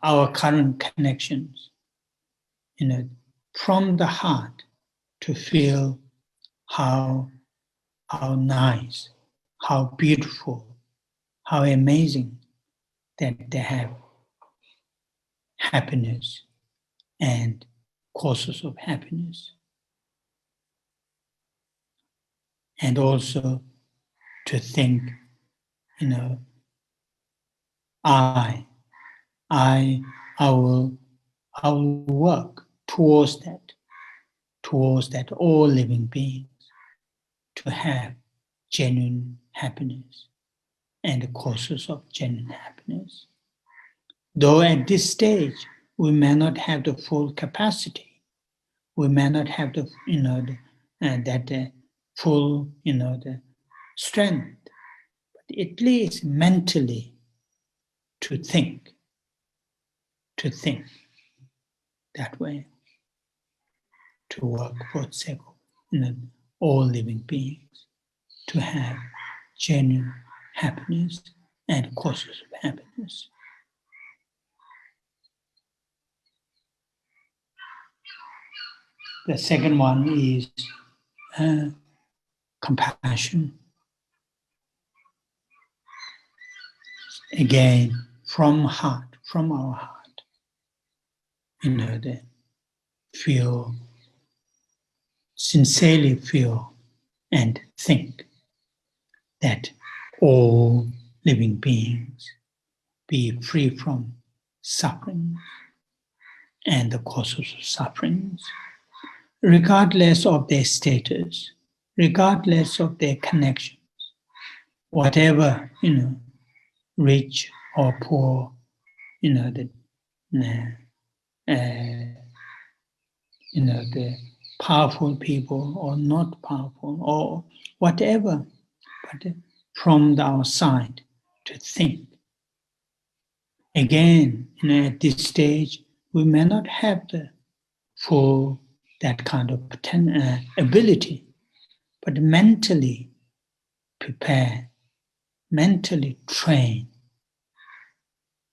our current connections, from the heart to feel how nice, how beautiful, how amazing that they have happiness and causes of happiness. And also to think, I will work towards that all living beings to have genuine happiness and the causes of genuine happiness. Though at this stage we may not have the full capacity, we may not have the full the strength, but at least mentally to think that way, to work for the sake of all living beings to have genuine happiness and causes of happiness. The second one is compassion. Again, from our heart. feel, sincerely feel and think that all living beings be free from suffering and the causes of sufferings, regardless of their status, regardless of their connections, whatever, rich or poor, the powerful people or not powerful or whatever, but from our side to think. Again, at this stage, we may not have the full, that kind of ability, but mentally prepare, mentally train,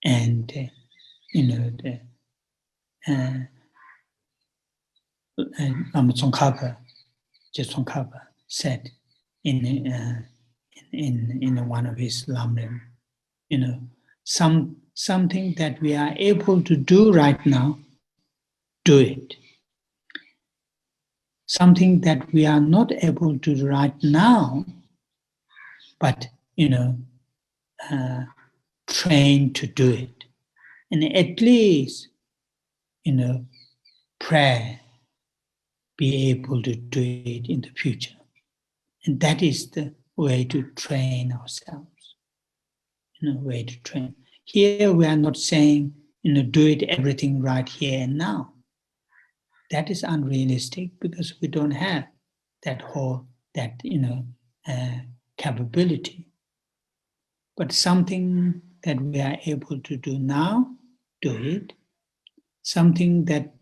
and Lama Tsongkhapa said in one of his lamrim, something that we are able to do right now, do it. Something that we are not able to do right now, but train to do it, and at least pray, be able to do it in the future. And that is the way to train ourselves, way to train. Here we are not saying, do it everything right here and now. That is unrealistic because we don't have that capability. But something that we are able to do now, do it. Something that,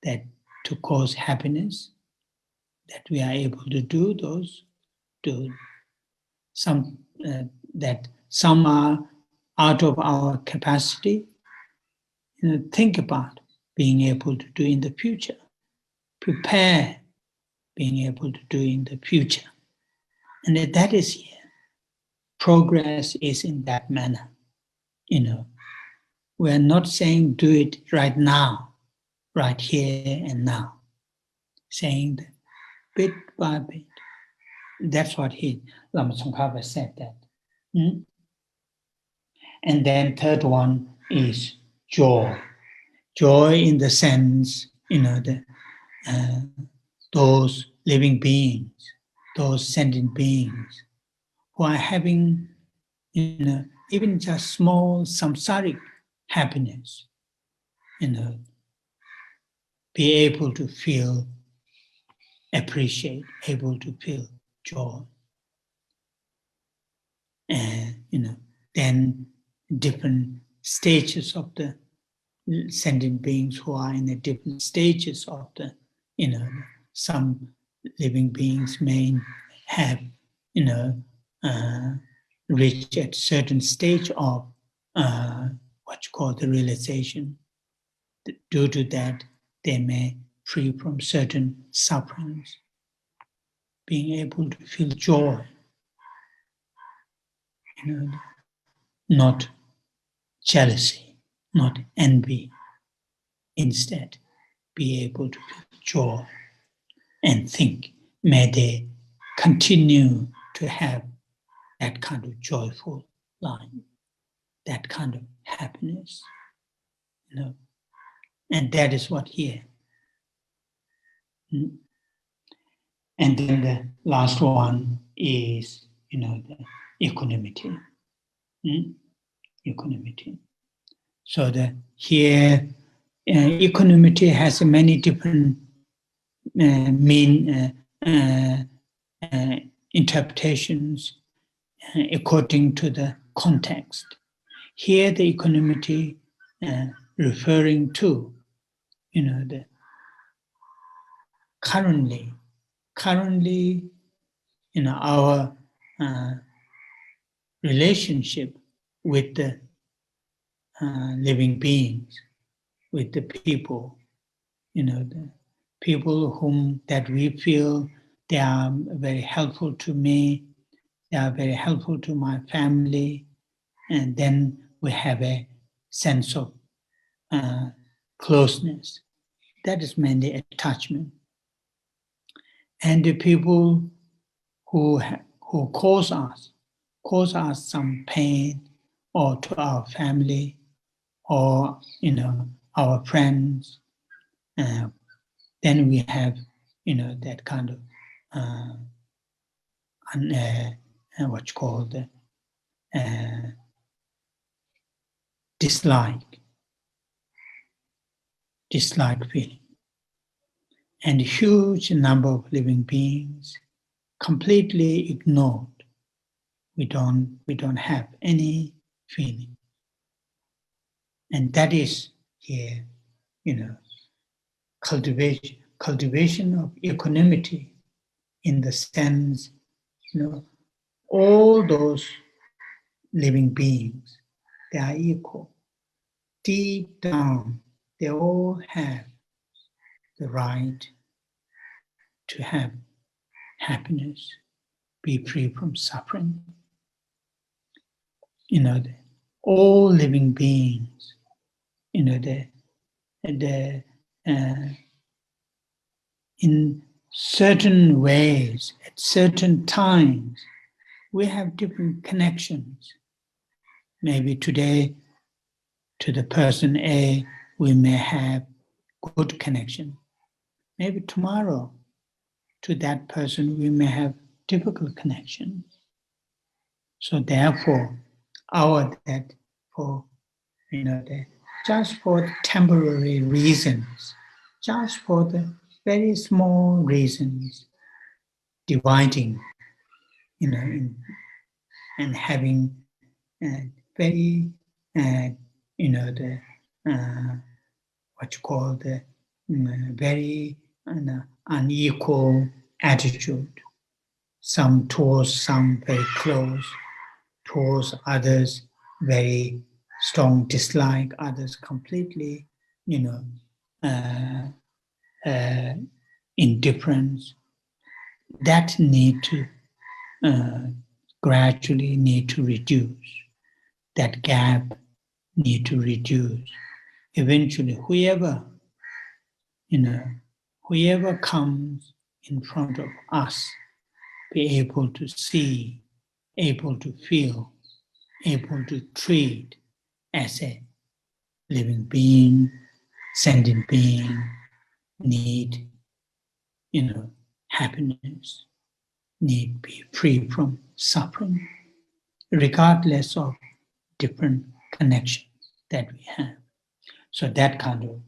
that to cause happiness, that we are able to do those, do some, that some are out of our capacity, think about being able to do in the future. Prepare being able to do in the future. And that is here. Progress is in that manner. We are not saying do it right now, right here and now. Saying that bit by bit. That's what Lama Tsongkhapa said that. And then third one is joy. Joy in the sense, those living beings, those sentient beings who are having, even just small samsaric happiness, be able to feel, appreciate, able to feel joy. And, then different stages of the sentient beings who are in the different stages of the, some living beings may have, reached at certain stage of what you call the realization. Due to that, they may free from certain sufferings, being able to feel joy, not jealousy, not envy. Instead, be able to feel joy and think, may they continue to have that kind of joyful life, that kind of happiness, and that is what here. And then the last one is, the equanimity. Equanimity. So here, equanimity has many different interpretations according to the context. Here, the equanimity referring to, the currently, our relationship with the living beings, with the people, the people whom that we feel they are very helpful to me, they are very helpful to my family, and then we have a sense of closeness. That is mainly attachment. And the people who cause us some pain, or to our family, or our friends, then we have that kind of what's called dislike feeling. And a huge number of living beings completely ignored. We don't have any feeling. And that is here, cultivation of equanimity, in the sense, all those living beings, they are equal. Deep down, they all have the right to have happiness, be free from suffering. All living beings, in certain ways, at certain times, we have different connections. Maybe today, to the person A, we may have good connection. Maybe tomorrow, to that person, we may have difficult connection. So therefore, just for the temporary reasons, just for the very small reasons, dividing, and having very, very unequal attitude. Some towards some very close, towards others very strong dislike, others completely, indifference. That need to gradually need to reduce. That gap need to reduce. Eventually, whoever comes in front of us, be able to see, able to feel, able to treat as a living being, sentient being, need, happiness, need be free from suffering, regardless of different connections that we have. So that kind of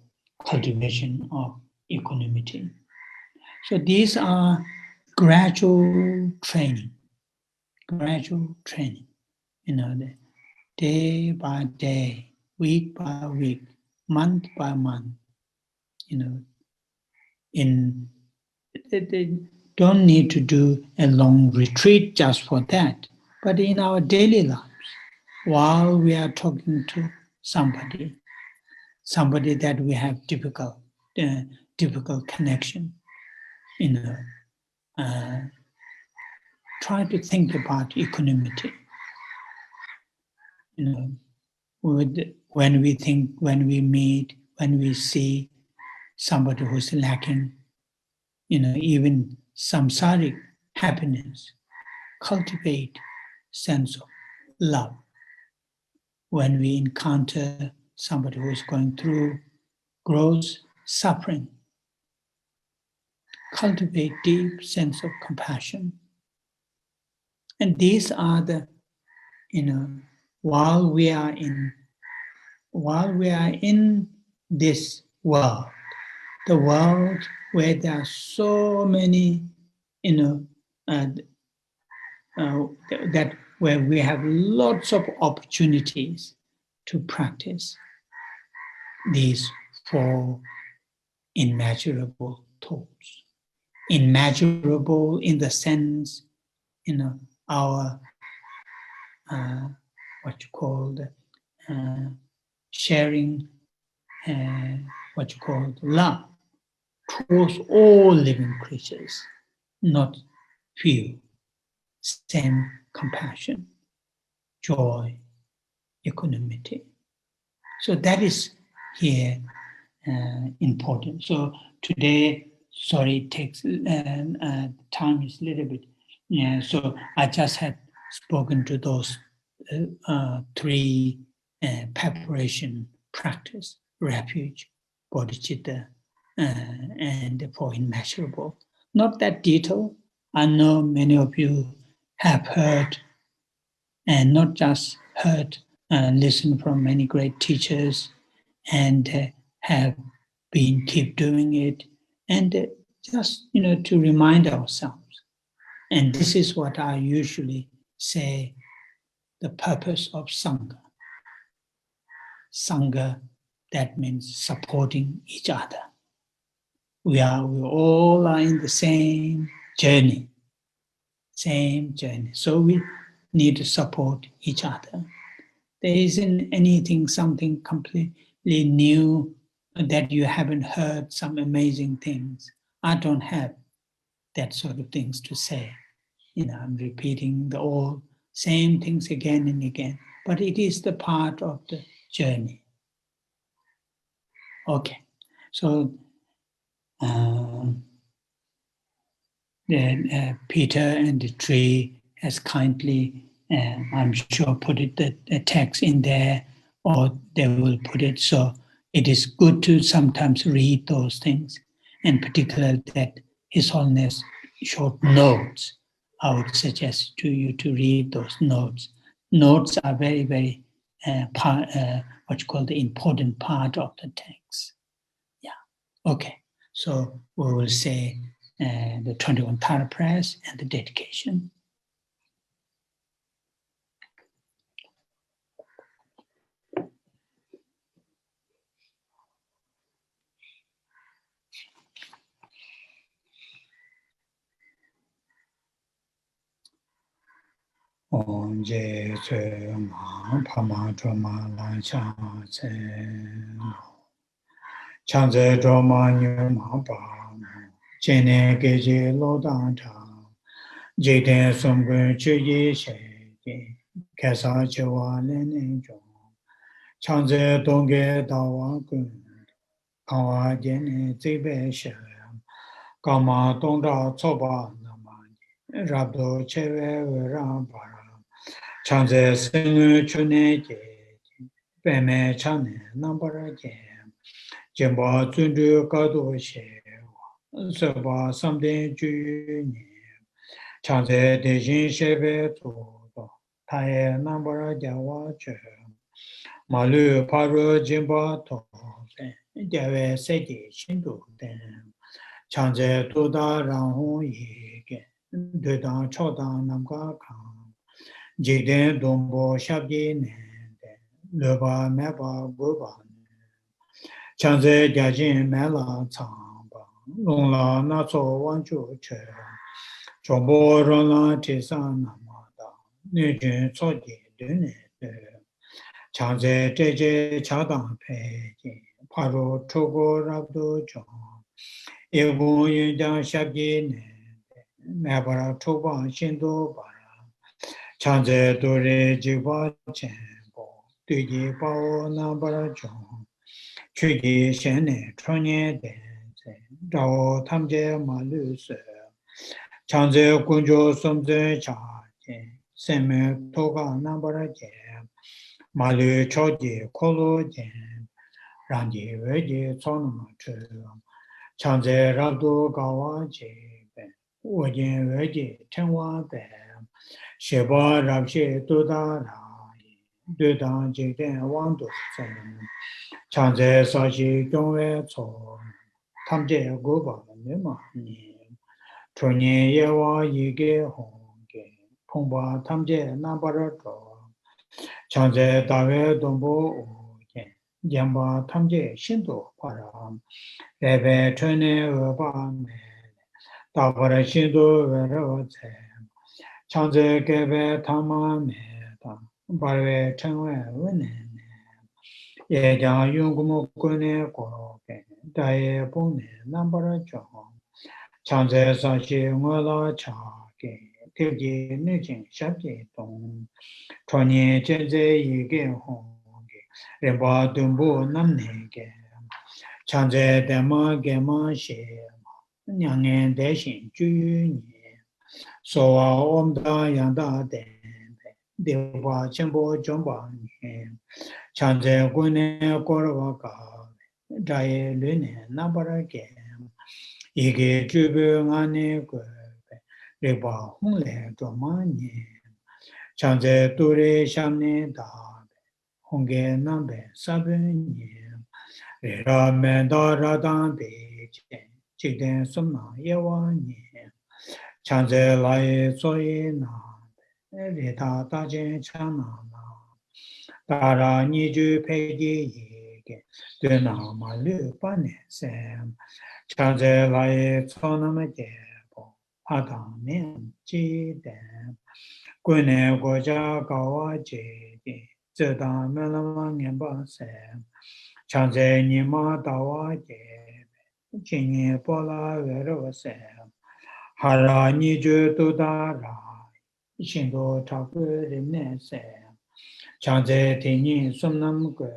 cultivation of equanimity. So these are gradual training, the day by day, week by week, month by month, they don't need to do a long retreat just for that, but in our daily lives, while we are talking to somebody that we have difficult connection, try to think about equanimity. When we meet, when we see somebody who's lacking, even samsaric happiness, cultivate sense of love. When we encounter somebody who is going through gross suffering, cultivate deep sense of compassion. And these are the, while we are in this world, the world where there are so many, that where we have lots of opportunities to practice these four immeasurable thoughts. Immeasurable in the sense, our what you call sharing, what you call love towards all living creatures, not few. Same compassion, joy, equanimity. So that is here important. So today, sorry, it takes time is a little bit. Yeah, so I just had spoken to those three preparation practice: refuge, bodhicitta, and the Four Immeasurables. Not that detailed. I know many of you have heard, and not just heard, listened from many great teachers, and have been keep doing it, and just to remind ourselves. And this is what I usually say: the purpose of Sangha. Sangha, that means supporting each other. We all are in the same journey. So we need to support each other. There isn't something completely new that you haven't heard, some amazing things. I don't have that sort of things to say. I'm repeating the old same things again and again, but it is the part of the journey. Okay, so Peter and the tree has kindly, I'm sure, put the text in there, or they will put it. So it is good to sometimes read those things, and particularly that His Holiness short notes. I would suggest to you to read those notes. Notes are very, very what you call the important part of the text. Yeah. Okay. So we will say the 21 Tantra prayers and the dedication. Om Je Tse Ma Pama Drama Lan Cha Tse Chanze Drama Nyuma Pa Chene Geje Lo Dan Ta Jiten Sumgun Chuyi She Kesa Chewa Lene Jo Chanze Dongge Dawa Gun Kawa Jene Zibe She Kama Dongda Tsoba Nama Rabdo Chewe Rampara Chanze Sengu Chune Je Peme Chane Nambara Je Jemba Zundu Kado She Seba Samden Ju Chanze Dejin Shebe To Taye Nambara Jawa Che Malu Paro Jimba To Jawe Seki Shindu Den Chanze Toda Ranghong Yige Dedan Chodan Namga Kang Jiden Dombo Shabji Nende Leba Meba Guba Chanze Jajin Mela Tsamba Longla Natso Wanchu Che Chombo Rona Tisa Namada Nijin Soji Dune Chanze Teje Chadang Peji Paro Chogo Rabdo Chong Ebu Yinjang Shabji Nende Mebara Choba Shindo Bara Chanze Dore Jiba Chenpo Tuji Pao Nambara Chong Chuji Shene Chonye Denze Dao Tamje Malu Se Chanze Kunjo Somze Chaje Seme Toga Nambara Jem Malu Choji Kolo Jem Rangi Veji Tsonuma Chum Chanze Rabdo Gawa Jebe Wajen Veji Tenwa Bem Sheba Rabshe Tuda Rai Dudan Jiden Wando Sen Chanze Sashi Gyongwe Tso Tamje Goba Nima Ni Chonye Yewa Yige Honge Pongba Tamje Nambara To Chanze Dawe Dombo Oge Jamba Tamje Shindo Param Rebe Chone Weba Mele Dabara Shindo Vera Tse Chanze Gebe Tama Meta Barwe Chenwe Wene Yejang Yungumu Kune Koroke Daye Pune Nambara Chong Chanze Sashi Ngola Chake Tibji Nujin Shabji Tong Chonye Chenze Yige Honge Rinpa Dumbu Namnege Chanze dema gema she nyangen deshin ju soa omda yanda dembe dewa chenpo jomba chanze gune korwa ka daye lune nabara ke ige jubu ngane kwe reba hongle doma chanze ture shamne da honge nambe sabe Rera menda radan be chikden sumna yewa chanze laye soye na reta tajen chana na tara niju pegi yege dena ma lu pane sem chanze laye sonama jebo adam men jiden gwene goja gawa jede zeda melama ngenpa sem chanze nima dawa jebe jinye pola vero sem hara niju tudara shindo tapu rimne sem chanze tinyi sumnam kwe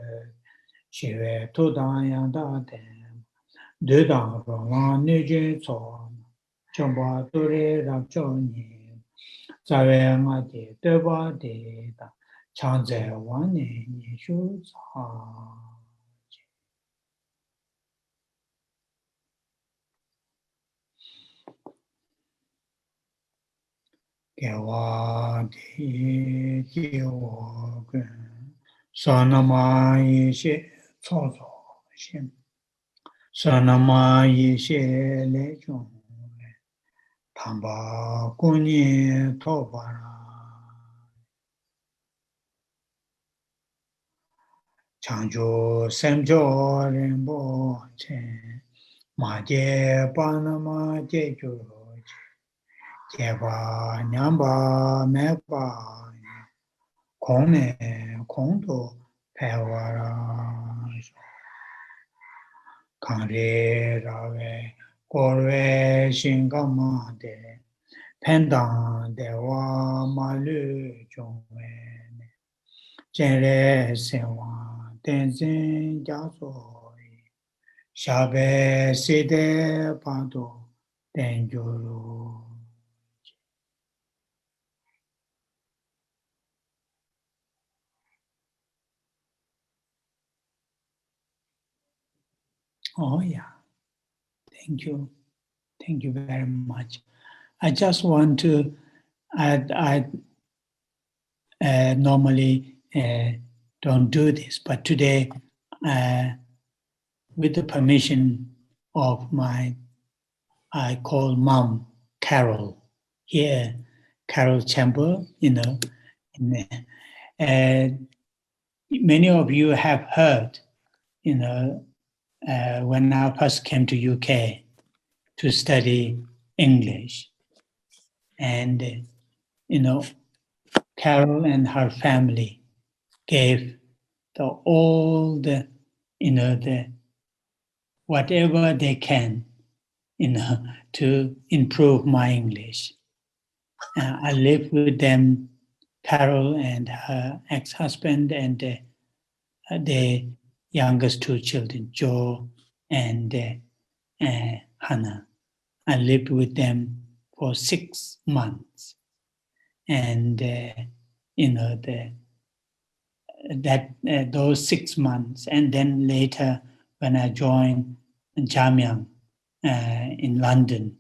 shive tudan yanda dem dudan roma niju tso chomba turi rapcho nyi zawe ngati deba deda chanze wane nishu tsa Gewa di jiwo gun sanama yishe cozo shin sanama yishe le chung tamba kunye tobara chanjo semjo rinpo chen ma je panama je jo Jeba nyamba mepa kone konto pewara kanre rave korve shingama de pendang dewa malu jongwe Chenrezig tenzin jaso shabe side pado tenjuru Oh, yeah. Thank you. Thank you very much. I just want to I normally don't do this, but today, with the permission of I call Mom Carol here, Carol Chamber, many of you have heard, when I first came to UK to study English. And, Carol and her family gave all the whatever they can, to improve my English. I lived with them, Carol and her ex-husband and the youngest two children, Joe and Hannah. I lived with them for 6 months, and those 6 months, and then later when I joined Jamyang in London,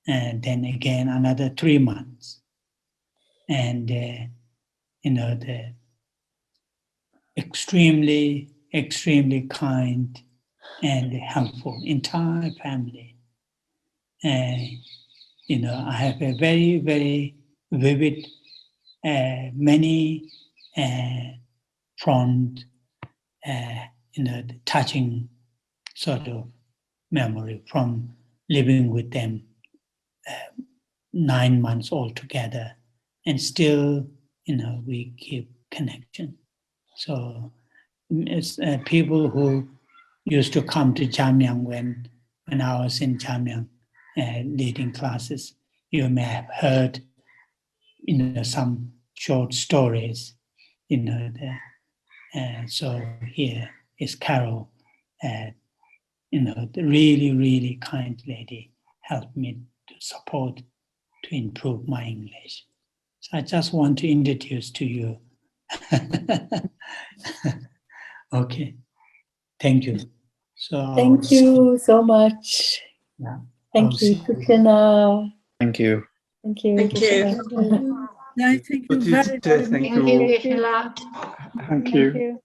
and then again another 3 months, and the extremely kind and helpful entire family. I have a very, very vivid, many fond, touching sort of memory from living with them 9 months altogether, and still, we keep connection. So it's people who used to come to Jamyang when I was in Jamyang leading classes. You may have heard, some short stories, so here is Carol the really, really kind lady helped me to support, to improve my English. So I just want to introduce to you. Okay, thank you. So Thank you so much. Yeah. Thank you, see you. Krishna. Thank you. Thank you. Thank you. Yeah, thank you very, very much. Thank you, Geshe. Thank you.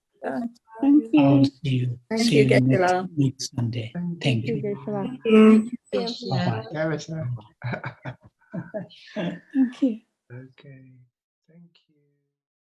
Thank you. I'll see you. Thank See you, you Geshe-la. next Sunday. Thank you. Yeah, Bye-bye. Gareth. Thank you. Okay.